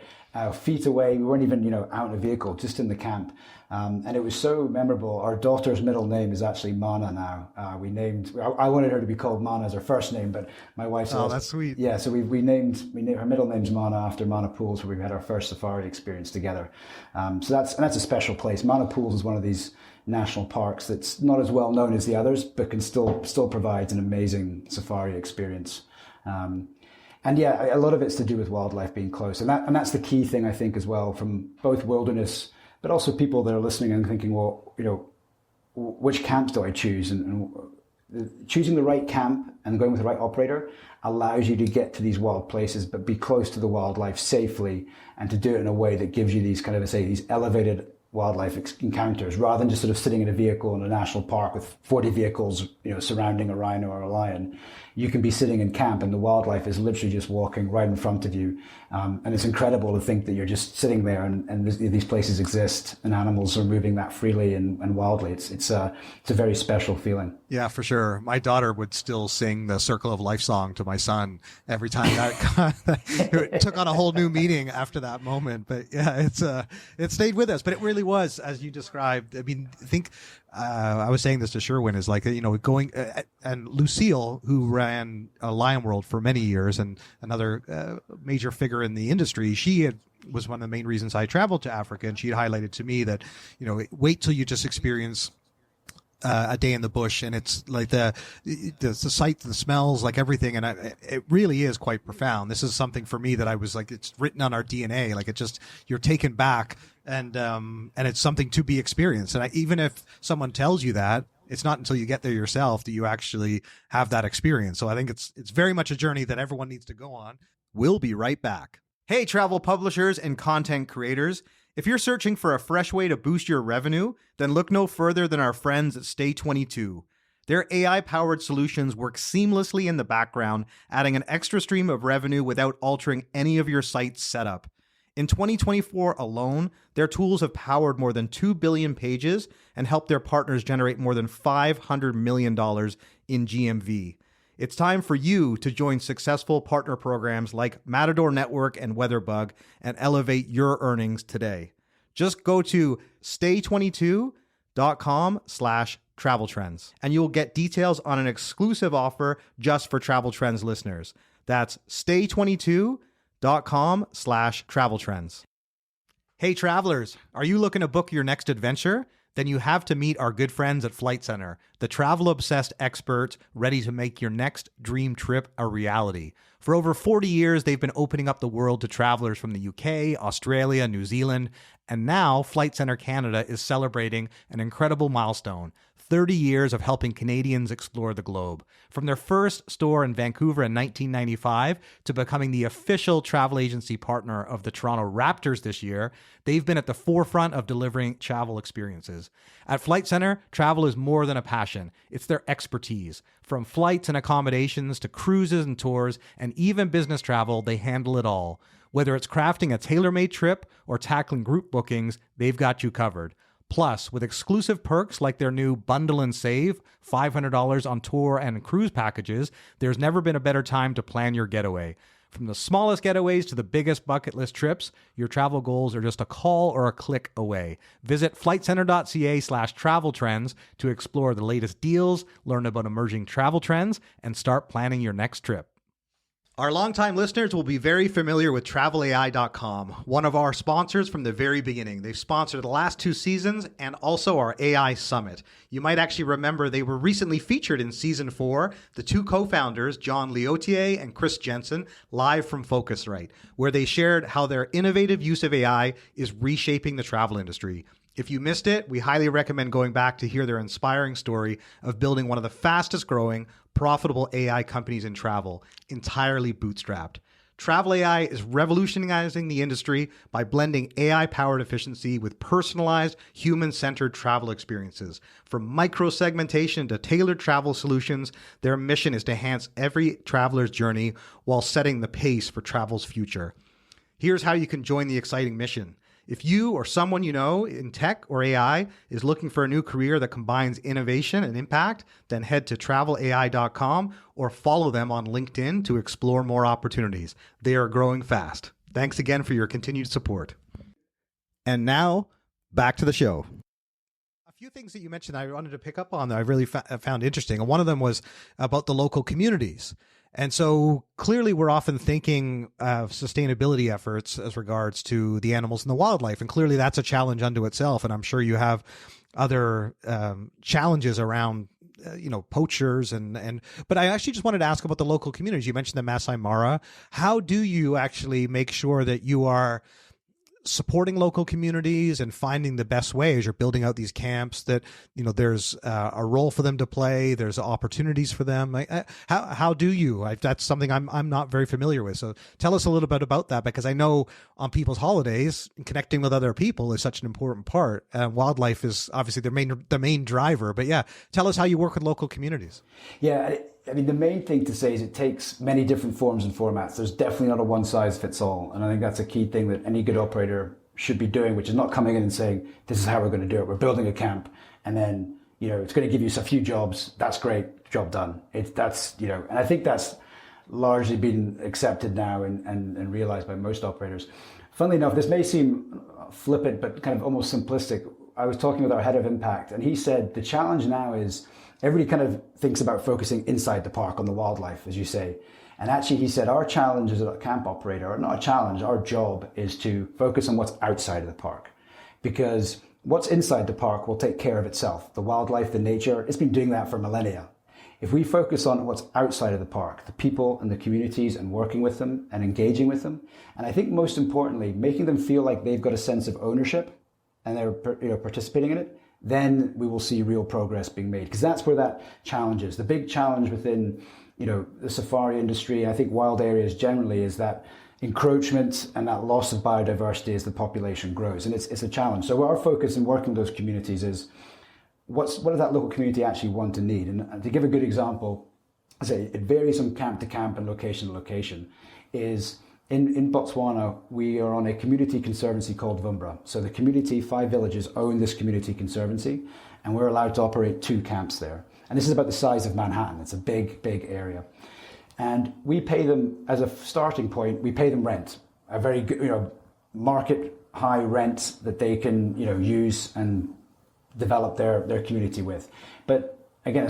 feet away. We weren't even, out in a vehicle, just in the camp. And it was so memorable. Our daughter's middle name is actually Mana now. I wanted her to be called Mana as her first name, but my wife said, oh, that's sweet. Yeah, so we named her middle name's Mana after Mana Pools, where we had our first safari experience together. So that's a special place. Mana Pools is one of these national parks that's not as well known as the others, but can still provides an amazing safari experience. And yeah, a lot of it's to do with wildlife being close, and that's the key thing, I think, as well, from both wilderness, but also people that are listening and thinking, well, which camps do I choose? And choosing the right camp and going with the right operator allows you to get to these wild places, but be close to the wildlife safely, and to do it in a way that gives you these kind of, these elevated wildlife encounters, rather than just sort of sitting in a vehicle in a national park with 40 vehicles, surrounding a rhino or a lion. You can be sitting in camp and the wildlife is literally just walking right in front of you. And it's incredible to think that you're just sitting there and these places exist and animals are moving that freely and wildly. It's a very special feeling. Yeah, for sure. My daughter would still sing the Circle of Life song to my son every time it took on a whole new meaning after that moment. But yeah, it stayed with us. But it really really was, as you described. I mean, I think I was saying this to Sherwin, is like, going and Lucille, who ran Lion World for many years and another major figure in the industry, was one of the main reasons I traveled to Africa. And she had highlighted to me that, wait till you just experience a day in the bush, and it's like the sight, the smells, like everything, and it really is quite profound. This is something for me that I was like, it's written on our DNA. Like, it just, you're taken back, and it's something to be experienced. And even if someone tells you that, it's not until you get there yourself that you actually have that experience. So I think it's very much a journey that everyone needs to go on. We'll be right back. Hey, travel publishers and content creators. If you're searching for a fresh way to boost your revenue, then look no further than our friends at Stay22. Their AI-powered solutions work seamlessly in the background, adding an extra stream of revenue without altering any of your site's setup. In 2024 alone, their tools have powered more than 2 billion pages and helped their partners generate more than $500 million in GMV. It's time for you to join successful partner programs like Matador Network and Weatherbug and elevate your earnings today. Just go to stay22.com/travel trends and you'll get details on an exclusive offer just for Travel Trends listeners. That's stay22.com/travel trends. Hey travelers, are you looking to book your next adventure? Then you have to meet our good friends at Flight Centre, the travel-obsessed experts ready to make your next dream trip a reality. For over 40 years, they've been opening up the world to travelers from the UK, Australia, New Zealand, and now Flight Centre Canada is celebrating an incredible milestone: 30 years of helping Canadians explore the globe. From their first store in Vancouver in 1995 to becoming the official travel agency partner of the Toronto Raptors this year, they've been at the forefront of delivering travel experiences. At Flight Centre, travel is more than a passion. It's their expertise. From flights and accommodations to cruises and tours and even business travel, they handle it all. Whether it's crafting a tailor-made trip or tackling group bookings, they've got you covered. Plus, with exclusive perks like their new Bundle and Save, $500 on tour and cruise packages, there's never been a better time to plan your getaway. From the smallest getaways to the biggest bucket list trips, your travel goals are just a call or a click away. Visit flightcentre.ca/travel trends to explore the latest deals, learn about emerging travel trends, and start planning your next trip. Our longtime listeners will be very familiar with TravelAI.com, one of our sponsors from the very beginning. They've sponsored the last 2 seasons and also our AI Summit. You might actually remember they were recently featured in Season 4, the 2 co-founders, John Leotier and Chris Jensen, live from Focusrite, where they shared how their innovative use of AI is reshaping the travel industry. If you missed it, we highly recommend going back to hear their inspiring story of building one of the fastest growing, profitable AI companies in travel, entirely bootstrapped. Travel AI is revolutionizing the industry by blending AI-powered efficiency with personalized, human-centered travel experiences. From micro-segmentation to tailored travel solutions, their mission is to enhance every traveler's journey while setting the pace for travel's future. Here's how you can join the exciting mission. If you or someone you know in tech or AI is looking for a new career that combines innovation and impact, then head to travelai.com or follow them on LinkedIn to explore more opportunities. They are growing fast. Thanks again for your continued support. And now, back to the show. A few things that you mentioned I wanted to pick up on that I really found interesting. And one of them was about the local communities. And so clearly we're often thinking of sustainability efforts as regards to the animals and the wildlife. And clearly that's a challenge unto itself. And I'm sure you have other challenges around, poachers but I actually just wanted to ask about the local communities. You mentioned the Masai Mara. How do you actually make sure that you are supporting local communities and finding the best way as you're building out these camps that, there's a role for them to play, there's opportunities for them? How do you? That's something I'm not very familiar with. So tell us a little bit about that, because I know on people's holidays, connecting with other people is such an important part. Wildlife is obviously the main driver, but yeah, tell us how you work with local communities. Yeah, I mean, the main thing to say is it takes many different forms and formats. There's definitely not a one size fits all. And I think that's a key thing that any good operator should be doing, which is not coming in and saying, this is how we're going to do it. We're building a camp and then, it's going to give you a few jobs. That's great. Job done. And I think that's largely been accepted now and realized by most operators. Funnily enough, this may seem flippant, but kind of almost simplistic. I was talking with our head of impact, and he said the challenge now is everybody kind of thinks about focusing inside the park on the wildlife, as you say. And actually, he said, our challenge as a camp operator, or not a challenge, our job is to focus on what's outside of the park. Because what's inside the park will take care of itself. The wildlife, the nature, it's been doing that for millennia. If we focus on what's outside of the park, the people and the communities and working with them and engaging with them, and I think most importantly, making them feel like they've got a sense of ownership and they're participating in it, then we will see real progress being made. Because that's where that challenge is. The big challenge within the safari industry, I think wild areas generally, is that encroachment and that loss of biodiversity as the population grows. And it's a challenge. So our focus in working with those communities is what does that local community actually want and need? And to give a good example, I say it varies from camp to camp and location to location, is in Botswana, we are on a community conservancy called Vumbra. So the community, 5 villages, own this community conservancy, and we're allowed to operate 2 camps there. And this is about the size of Manhattan. It's a big, big area. And we pay them, as a starting point, we pay them rent, a very good, market high rent that they can, use and develop their community with. But again,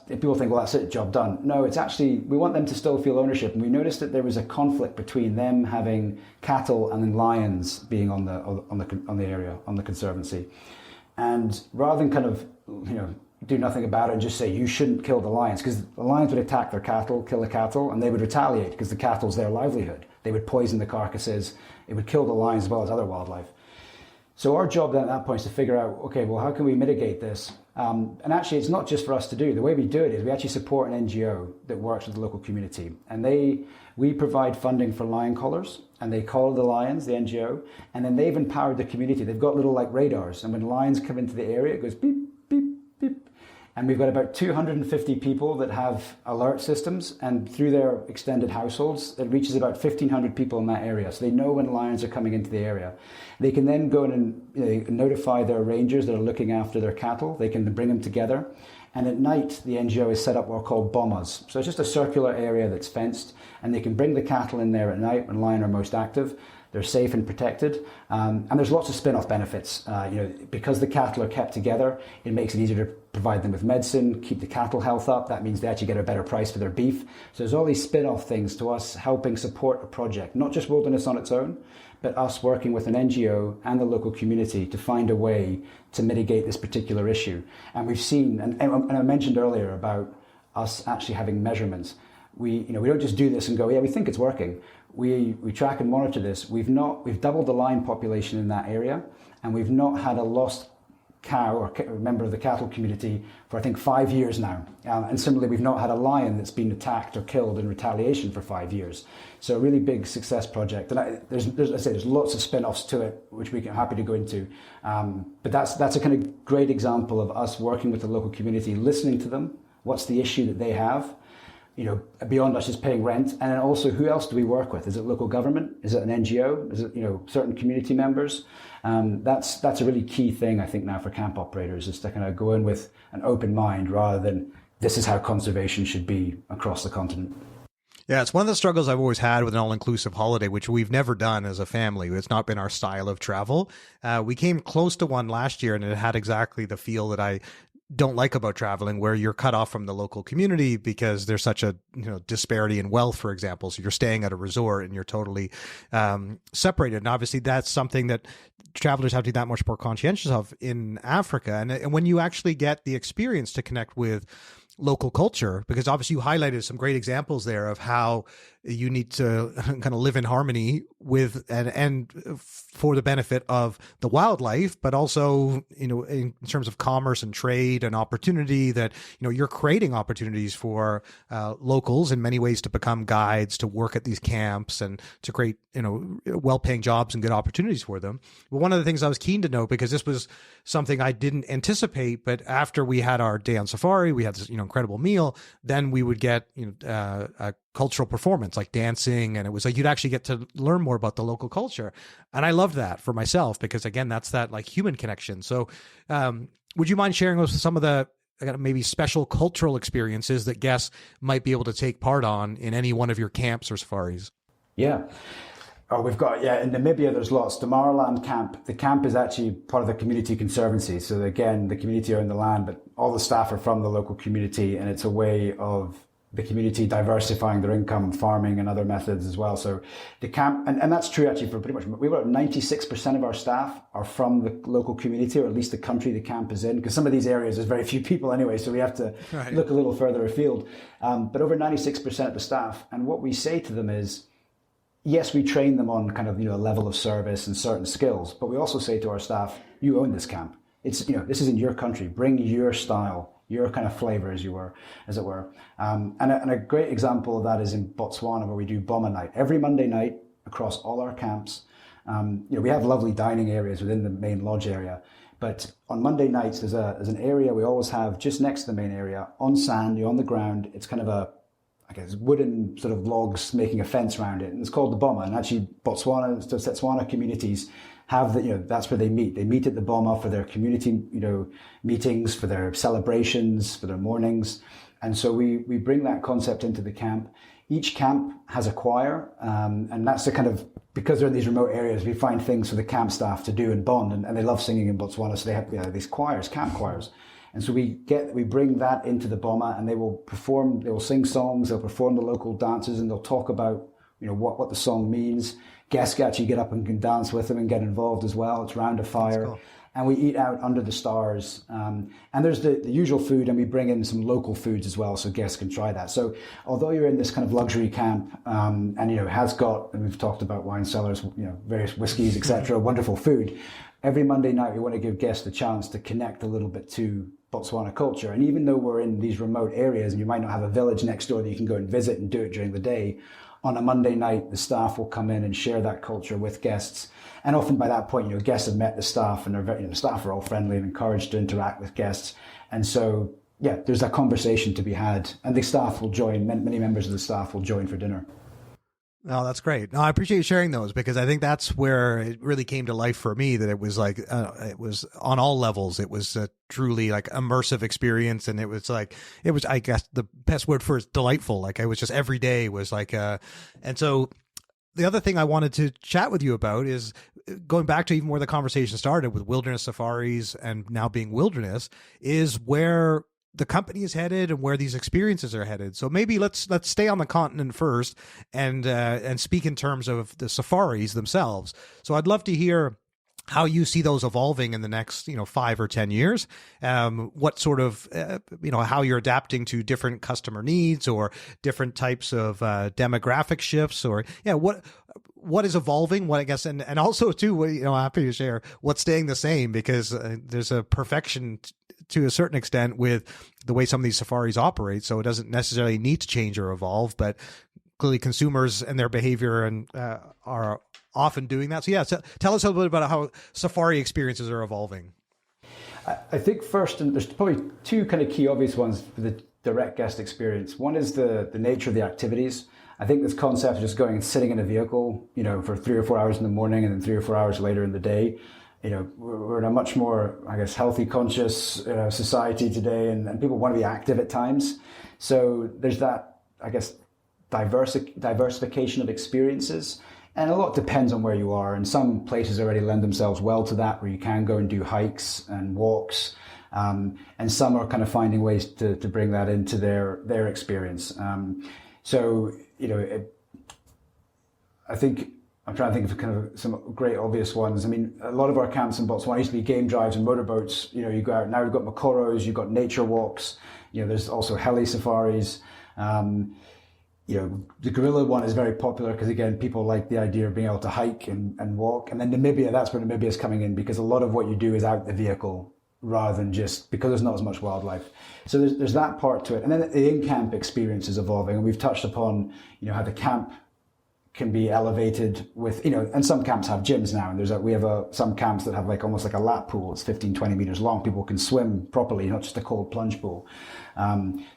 people think, well, that's it, job done. No, it's actually, we want them to still feel ownership. And we noticed that there was a conflict between them having cattle and then lions being on the area, on the conservancy. And rather than kind of, do nothing about it and just say you shouldn't kill the lions, because the lions would attack their cattle, kill the cattle, and they would retaliate because the cattle's their livelihood. They would poison the carcasses. It would kill the lions as well as other wildlife. So our job then at that point is to figure out, okay, well, how can we mitigate this? And actually, it's not just for us to do. The way we do it is we actually support an NGO that works with the local community. And we provide funding for lion collars, and they collar the lions, the NGO, and then they've empowered the community. They've got little radars, and when lions come into the area, it goes beep, beep, beep. And we've got about 250 people that have alert systems, and through their extended households, it reaches about 1,500 people in that area. So they know when lions are coming into the area. They can then go in and notify their rangers that are looking after their cattle. They can bring them together. And at night, the NGO has set up what are called bombers. So it's just a circular area that's fenced, and they can bring the cattle in there at night when lions are most active. They're safe and protected, and there's lots of spin-off benefits. Because the cattle are kept together, it makes it easier to provide them with medicine, keep the cattle health up. That means they actually get a better price for their beef. So there's all these spin-off things to us helping support a project, not just wilderness on its own, but us working with an NGO and the local community to find a way to mitigate this particular issue. And we've seen, and I mentioned earlier about us actually having measurements. We don't just do this and go, yeah, we think it's working. We track and monitor this. We've doubled the lion population in that area, and we've not had a lost cow or member of the cattle community for I think 5 years now. And similarly, we've not had a lion that's been attacked or killed in retaliation for 5 years. So a really big success project. And there's lots of spin-offs to it, which we're happy to go into. But that's a kind of great example of us working with the local community, listening to them. What's the issue that they have? Beyond us just paying rent, and then also who else do we work with? Is it local government? Is it an NGO? Is it certain community members? That's a really key thing I think now for camp operators, is to kind of go in with an open mind rather than this is how conservation should be across the continent. Yeah, it's one of the struggles I've always had with an all-inclusive holiday, which we've never done as a family. It's not been our style of travel. We came close to one last year, and it had exactly the feel that I don't like about traveling, where you're cut off from the local community because there's such a disparity in wealth, for example. So you're staying at a resort and you're totally separated. And obviously that's something that travelers have to be that much more conscientious of in Africa. And when you actually get the experience to connect with local culture, because obviously you highlighted some great examples there of how you need to kind of live in harmony with and for the benefit of the wildlife, but also, in terms of commerce and trade and opportunity, that, you're creating opportunities for locals in many ways to become guides, to work at these camps and to create, well-paying jobs and good opportunities for them. But one of the things I was keen to know, because this was something I didn't anticipate, but after we had our day on safari, we had this, incredible meal, then we would get, a cultural performance like dancing, and it was like you'd actually get to learn more about the local culture, and I loved that for myself because again that's that like human connection. So would you mind sharing with some of the maybe special cultural experiences that guests might be able to take part on in any one of your camps or safaris? Yeah, Oh, we've got, yeah, in Namibia, there's lots. The Maraland camp, the camp is actually part of the community conservancy. So again, the community own the land, but all the staff are from the local community, and it's a way of the community diversifying their income, farming and other methods as well. So the camp, and that's true actually for pretty much, we've got 96% of our staff are from the local community, or at least the country the camp is in, because some of these areas there's very few people anyway, so we have to look a little further afield. But over 96% of the staff, and what we say to them is, yes, we train them on kind of, a level of service and certain skills, but we also say to our staff, you own this camp. It's, this is in your country. Bring your style, your kind of flavor, as it were. And a great example of that is in Botswana, where we do Boma Night. Every Monday night across all our camps, we have lovely dining areas within the main lodge area. But on Monday nights, there's an area we always have just next to the main area on sand, on the ground. It's kind of wooden sort of logs making a fence around it. And it's called the Boma. And actually Setswana communities have that's where they meet. They meet at the Boma for their community, meetings, for their celebrations, for their mornings. And so we bring that concept into the camp. Each camp has a choir. And that's the kind of, because they're in these remote areas, we find things for the camp staff to do and bond. And they love singing in Botswana. So they have these choirs, camp choirs. And so we bring that into the Boma, and they will sing songs, they'll perform the local dances, and they'll talk about, what the song means. Guests actually get up and can dance with them and get involved as well. It's round a fire. Cool. And we eat out under the stars. And there's the usual food, and we bring in some local foods as well, so guests can try that. So although you're in this kind of luxury camp, and we've talked about wine cellars, various whiskeys, etc., wonderful food, every Monday night we want to give guests the chance to connect a little bit to Botswana culture. And even though we're in these remote areas and you might not have a village next door that you can go and visit and do it during the day, on a Monday night, the staff will come in and share that culture with guests. And often by that point, guests have met the staff, and the staff are all friendly and encouraged to interact with guests. And so, there's a conversation to be had, and the staff will join, many members of the staff will join for dinner. Oh, that's great. No, I appreciate you sharing those, because I think that's where it really came to life for me, that it was like, it was on all levels. It was a truly like immersive experience. And it was, I guess the best word for it is delightful. Like, I was just, every day was like, and so the other thing I wanted to chat with you about is going back to even where the conversation started with wilderness safaris and now being wilderness, is where the company is headed and where these experiences are headed. So maybe let's stay on the continent first and speak in terms of the safaris themselves. So I'd love to hear how you see those evolving in the next, 5 or 10 years. What sort of, how you're adapting to different customer needs or different types of demographic shifts, or what is evolving, what I guess, and also too, happy to share what's staying the same, because there's a perfection to a certain extent with the way some of these safaris operate. So it doesn't necessarily need to change or evolve, but clearly consumers and their behavior and are often doing that. So tell us a little bit about how safari experiences are evolving. I think first, and there's probably two kind of key obvious ones for the direct guest experience. One is the nature of the activities. I think this concept of just going and sitting in a vehicle, for 3 or 4 hours in the morning and then 3 or 4 hours later in the day, we're in a much more, I guess, healthy, conscious society today, and people want to be active at times. So there's that, I guess, diversification of experiences. And a lot depends on where you are. And some places already lend themselves well to that, where you can go and do hikes and walks. And some are kind of finding ways to bring that into their experience. I think I'm trying to think of kind of some great obvious ones. I mean, a lot of our camps in Botswana used to be game drives and motorboats. You go out, now you've got Makoros, you've got nature walks. There's also heli safaris. The gorilla one is very popular because, again, people like the idea of being able to hike and walk. And then Namibia, that's where Namibia is coming in, because a lot of what you do is out the vehicle rather than just because there's not as much wildlife. So there's that part to it. And then the in-camp experience is evolving. And we've touched upon, how the camp can be elevated with, and some camps have gyms now. And we have some camps that have almost like a lap pool. It's 15, 20 meters long. People can swim properly, not just a cold plunge pool.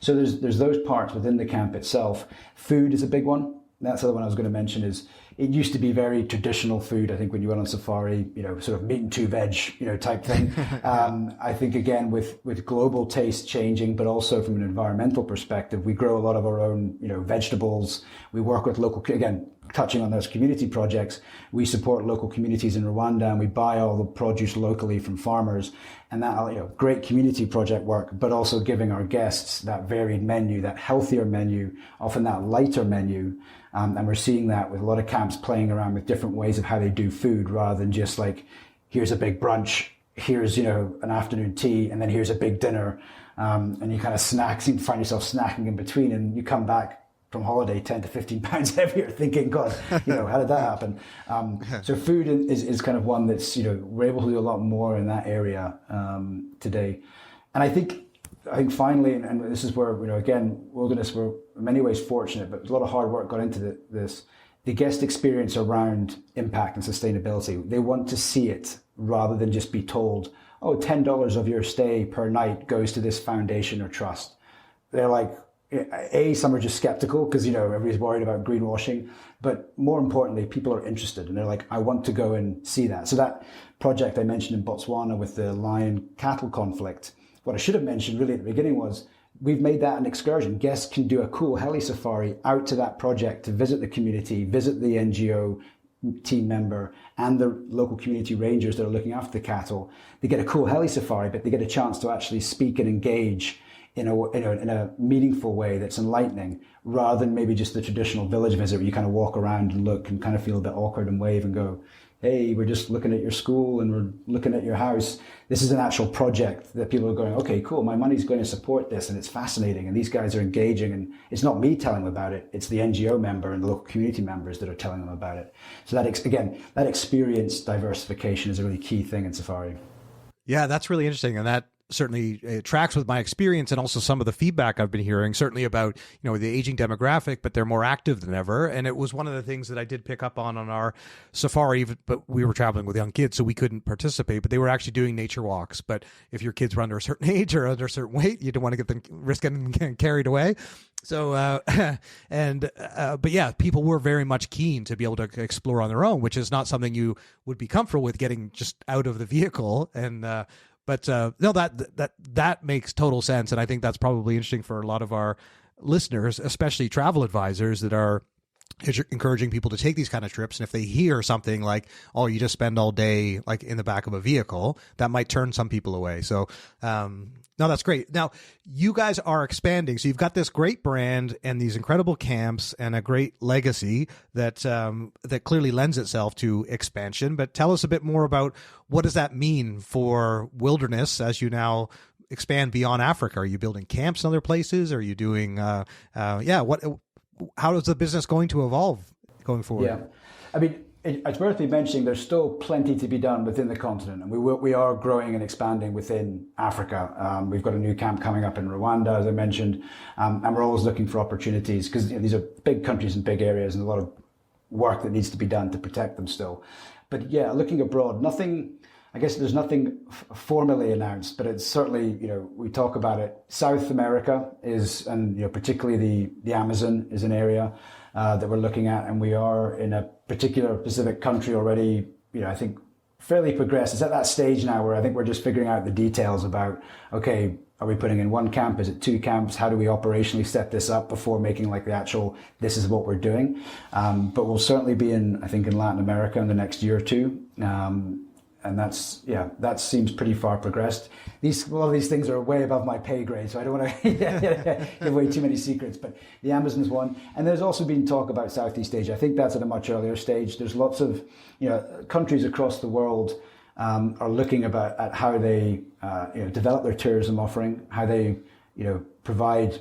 So there's those parts within the camp itself. Food is a big one. That's the other one I was going to mention is, it used to be very traditional food. I think when you went on safari, sort of meat and two veg, type thing. I think again with global taste changing, but also from an environmental perspective, we grow a lot of our own, vegetables. We work with local, again, touching on those community projects, we support local communities in Rwanda, and we buy all the produce locally from farmers. And that, great community project work, but also giving our guests that varied menu, that healthier menu, often that lighter menu. And we're seeing that with a lot of camps playing around with different ways of how they do food, rather than just like, here's a big brunch, here's, an afternoon tea, and then here's a big dinner. And you kind of seem to find yourself snacking in between, and you come back from holiday 10 to 15 pounds heavier, thinking, God, how did that happen? So food is kind of one that's, we're able to do a lot more in that area today. And I think finally, and this is where, again, Wilderness, we're in many ways fortunate, but a lot of hard work got into this. The guest experience around impact and sustainability, they want to see it rather than just be told, oh, $10 of your stay per night goes to this foundation or trust. They're like, some are just skeptical because, everybody's worried about greenwashing, but more importantly, people are interested and they're like, I want to go and see that. So that project I mentioned in Botswana with the lion cattle conflict, what I should have mentioned really at the beginning was we've made that an excursion. Guests can do a cool heli safari out to that project to visit the community, visit the NGO team member and the local community rangers that are looking after the cattle. They get a cool heli safari, but they get a chance to actually speak and engage in a meaningful way that's enlightening, rather than maybe just the traditional village visit where you kind of walk around and look and kind of feel a bit awkward and wave and go, hey, we're just looking at your school and we're looking at your house. This is an actual project that people are going, okay, cool, my money's going to support this and it's fascinating and these guys are engaging, and it's not me telling them about it, it's the NGO member and the local community members that are telling them about it. So that experience diversification is a really key thing in safari. Yeah, that's really interesting. And that certainly tracks with my experience and also some of the feedback I've been hearing, certainly about, the aging demographic, but they're more active than ever. And it was one of the things that I did pick up on our safari, but we were traveling with young kids, so we couldn't participate, but they were actually doing nature walks. But if your kids were under a certain age or under a certain weight, you don't want to get them risk getting carried away. So, but yeah, people were very much keen to be able to explore on their own, which is not something you would be comfortable with getting just out of the vehicle. And, But no, that makes total sense, and I think that's probably interesting for a lot of our listeners, especially travel advisors that are encouraging people to take these kind of trips. And if they hear something like, "Oh, you just spend all day like in the back of a vehicle," that might turn some people away. So, no, that's great. Now, you guys are expanding, so you've got this great brand and these incredible camps and a great legacy that clearly lends itself to expansion. But tell us a bit more about what does that mean for Wilderness as you now expand beyond Africa? Are you building camps in other places? Are you doing, how is the business going to evolve going forward? Yeah, I mean, it's worth mentioning there's still plenty to be done within the continent, and we are growing and expanding within Africa. We've got a new camp coming up in Rwanda, as I mentioned, and we're always looking for opportunities because these are big countries and big areas and a lot of work that needs to be done to protect them still. But yeah, looking abroad, there's nothing formally announced, but it's certainly, we talk about it. South America is, and particularly the Amazon is an area that we're looking at, and we are in a particular Pacific country already, I think fairly progressed. It's at that stage now where I think we're just figuring out the details about, okay, are we putting in one camp? Is it two camps? How do we operationally set this up before making like the actual, this is what we're doing? But we'll certainly be in Latin America in the next year or two. And that seems pretty far progressed. A lot of these things are way above my pay grade, so I don't want to give away too many secrets. But the Amazon's one, and there's also been talk about Southeast Asia. I think that's at a much earlier stage. There's lots of countries across the world are looking at how they develop their tourism offering, how they provide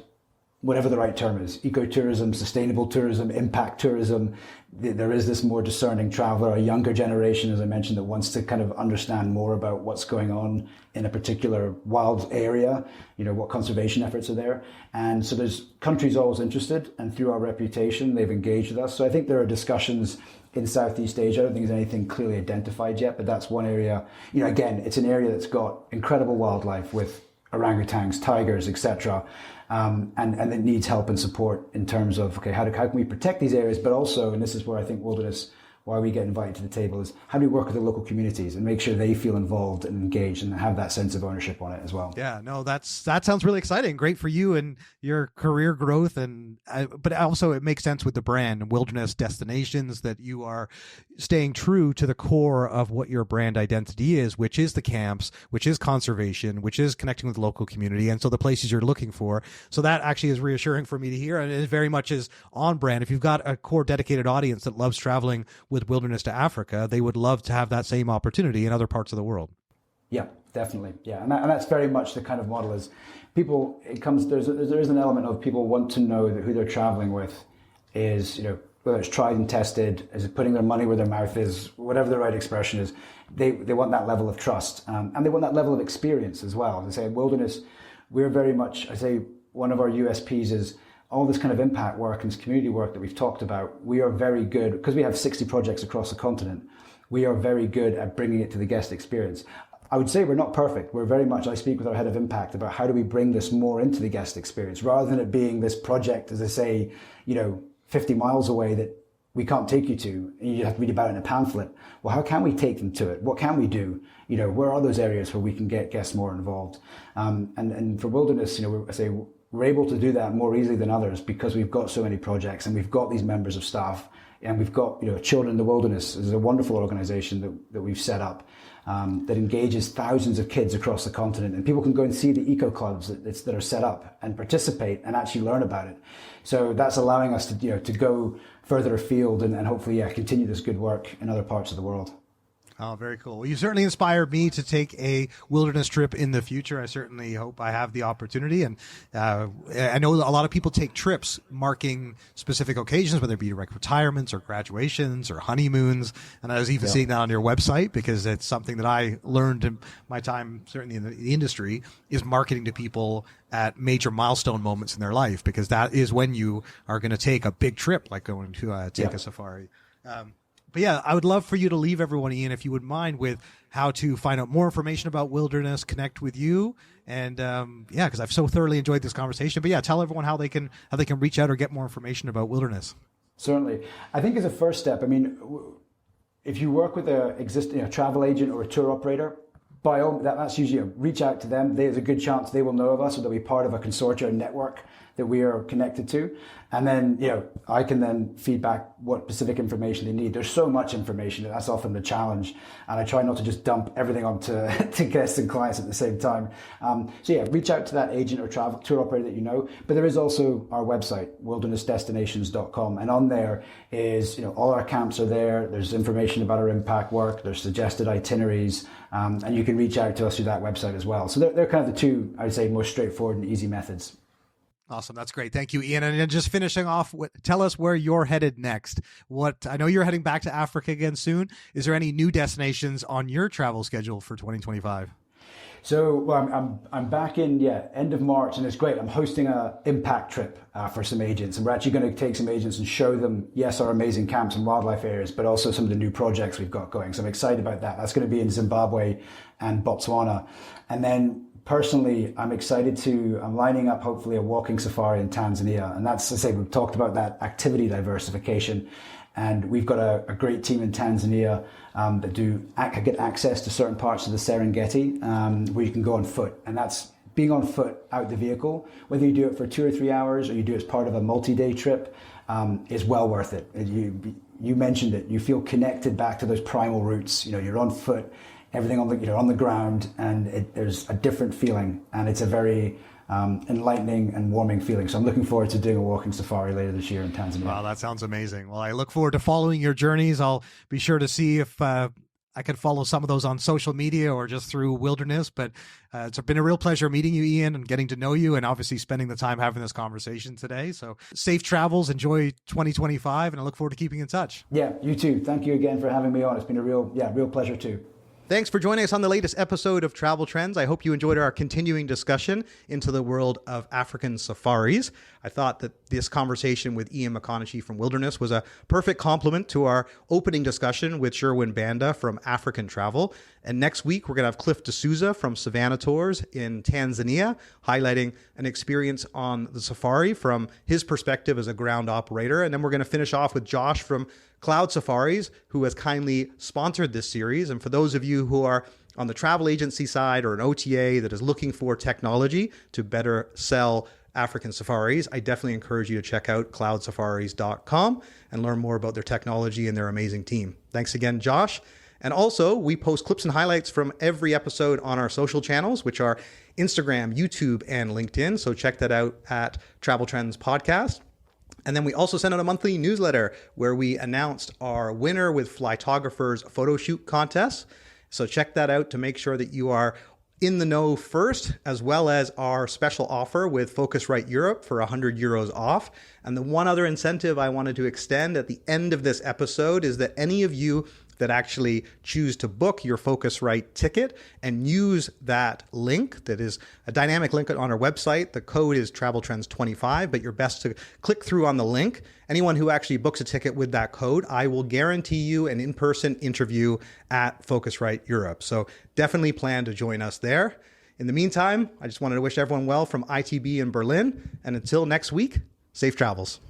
whatever the right term is, ecotourism, sustainable tourism, impact tourism. There is this more discerning traveler, a younger generation, as I mentioned, that wants to kind of understand more about what's going on in a particular wild area, what conservation efforts are there. And so there's countries always interested, and through our reputation, they've engaged with us. So I think there are discussions in Southeast Asia. I don't think there's anything clearly identified yet, but that's one area. Again, it's an area that's got incredible wildlife with orangutans, tigers, etc. and it needs help and support in terms of, okay, how can we protect these areas, but also, and this is where I think wilderness, why we get invited to the table, is how do we work with the local communities and make sure they feel involved and engaged and have that sense of ownership on it as well. Yeah, no, that sounds really exciting. Great for you and your career growth, but also it makes sense with the brand Wilderness Destinations, that you are staying true to the core of what your brand identity is, which is the camps, which is conservation, which is connecting with the local community, and so the places you're looking for. So that actually is reassuring for me to hear, and it very much is on brand. If you've got a core dedicated audience that loves traveling with wilderness to Africa, they would love to have that same opportunity in other parts of the world. Yeah, definitely. Yeah, and that's very much the kind of model is people. There is an element of people want to know that who they're traveling with is, whether it's tried and tested, is it putting their money where their mouth is, whatever the right expression is. They want that level of trust, and they want that level of experience as well. As I say, in wilderness, we're very much, I say, one of our USPs is all this kind of impact work and community work that we've talked about. We are very good, because we have 60 projects across the continent, we are very good at bringing it to the guest experience. I would say we're not perfect. We're very much, I speak with our head of impact about how do we bring this more into the guest experience, rather than it being this project, as I say, 50 miles away that we can't take you to, and you have to read about it in a pamphlet. Well, how can we take them to it? What can we do? Where are those areas where we can get guests more involved? And for wilderness, we're able to do that more easily than others because we've got so many projects and we've got these members of staff, and we've got, Children in the Wilderness is a wonderful organization that we've set up that engages thousands of kids across the continent, and people can go and see the eco clubs that are set up and participate and actually learn about it. So that's allowing us to go further afield and hopefully continue this good work in other parts of the world. Oh, very cool. Well, you certainly inspired me to take a wilderness trip in the future. I certainly hope I have the opportunity. And I know a lot of people take trips marking specific occasions, whether it be like retirements or graduations or honeymoons. And I was even seeing that on your website, because it's something that I learned in my time, certainly in the industry, is marketing to people at major milestone moments in their life, because that is when you are going to take a big trip, like going to take a safari. But yeah, I would love for you to leave everyone, Iain, if you would mind, with how to find out more information about wilderness, connect with you, and because I've so thoroughly enjoyed this conversation. But yeah, tell everyone how they can reach out or get more information about wilderness. Certainly, I think as a first step, if you work with an existing travel agent or a tour operator, by all that's usually reach out to them. There's a good chance they will know of us, or they'll be part of a consortium network that we are connected to. And then, I can then feedback what specific information they need. There's so much information, and that's often the challenge. And I try not to just dump everything onto to guests and clients at the same time. Reach out to that agent or travel tour operator that you know. But there is also our website, wildernessdestinations.com. And on there is, all our camps are there. There's information about our impact work. There's suggested itineraries. And you can reach out to us through that website as well. So they're kind of the two, I would say, most straightforward and easy methods. Awesome. That's great. Thank you, Iain. And just finishing off, tell us where you're headed next. I know you're heading back to Africa again soon. Is there any new destinations on your travel schedule for 2025? So I'm back in end of March, and it's great. I'm hosting a impact trip for some agents, and we're actually going to take some agents and show them, yes, our amazing camps and wildlife areas, but also some of the new projects we've got going. So I'm excited about that. That's going to be in Zimbabwe and Botswana, and then personally, I'm lining up hopefully a walking safari in Tanzania. And that's, to say, we've talked about that activity diversification. And we've got a great team in Tanzania that get access to certain parts of the Serengeti where you can go on foot. And that's being on foot out the vehicle, whether you do it for 2 or 3 hours or you do it as part of a multi-day trip, is well worth it. You mentioned it. You feel connected back to those primal roots. You're on foot. Everything on the ground, and there's a different feeling, and it's a very enlightening and warming feeling. So I'm looking forward to doing a walking safari later this year in Tanzania. Wow, that sounds amazing. Well, I look forward to following your journeys. I'll be sure to see if I can follow some of those on social media or just through Wilderness. But it's been a real pleasure meeting you, Iain, and getting to know you, and obviously spending the time having this conversation today. So safe travels, enjoy 2025, and I look forward to keeping in touch. Yeah, you too. Thank you again for having me on. It's been a real pleasure too. Thanks for joining us on the latest episode of Travel Trends. I hope you enjoyed our continuing discussion into the world of African safaris. I thought that this conversation with Iain McConachie from Wilderness was a perfect complement to our opening discussion with Sherwin Banda from African Travel. And next week, we're going to have Cliff D'Souza from Savannah Tours in Tanzania, highlighting an experience on the safari from his perspective as a ground operator. And then we're going to finish off with Josh from Cloud Safaris, who has kindly sponsored this series. And for those of you who are on the travel agency side or an OTA that is looking for technology to better sell African safaris, I definitely encourage you to check out cloudsafaris.com and learn more about their technology and their amazing team. Thanks again, Josh. And also, we post clips and highlights from every episode on our social channels, which are Instagram, YouTube, and LinkedIn. So check that out at Travel Trends Podcast. And then we also send out a monthly newsletter where we announced our winner with Flytographers photo shoot contest. So check that out to make sure that you are in the know first, as well as our special offer with Focusrite Europe for €100 off. And the one other incentive I wanted to extend at the end of this episode is that any of you that actually choose to book your Focusrite ticket and use that link, that is a dynamic link on our website. The code is TravelTrends25, but you're best to click through on the link. Anyone who actually books a ticket with that code, I will guarantee you an in-person interview at Focusrite Europe. So definitely plan to join us there. In the meantime, I just wanted to wish everyone well from ITB in Berlin. And until next week, safe travels.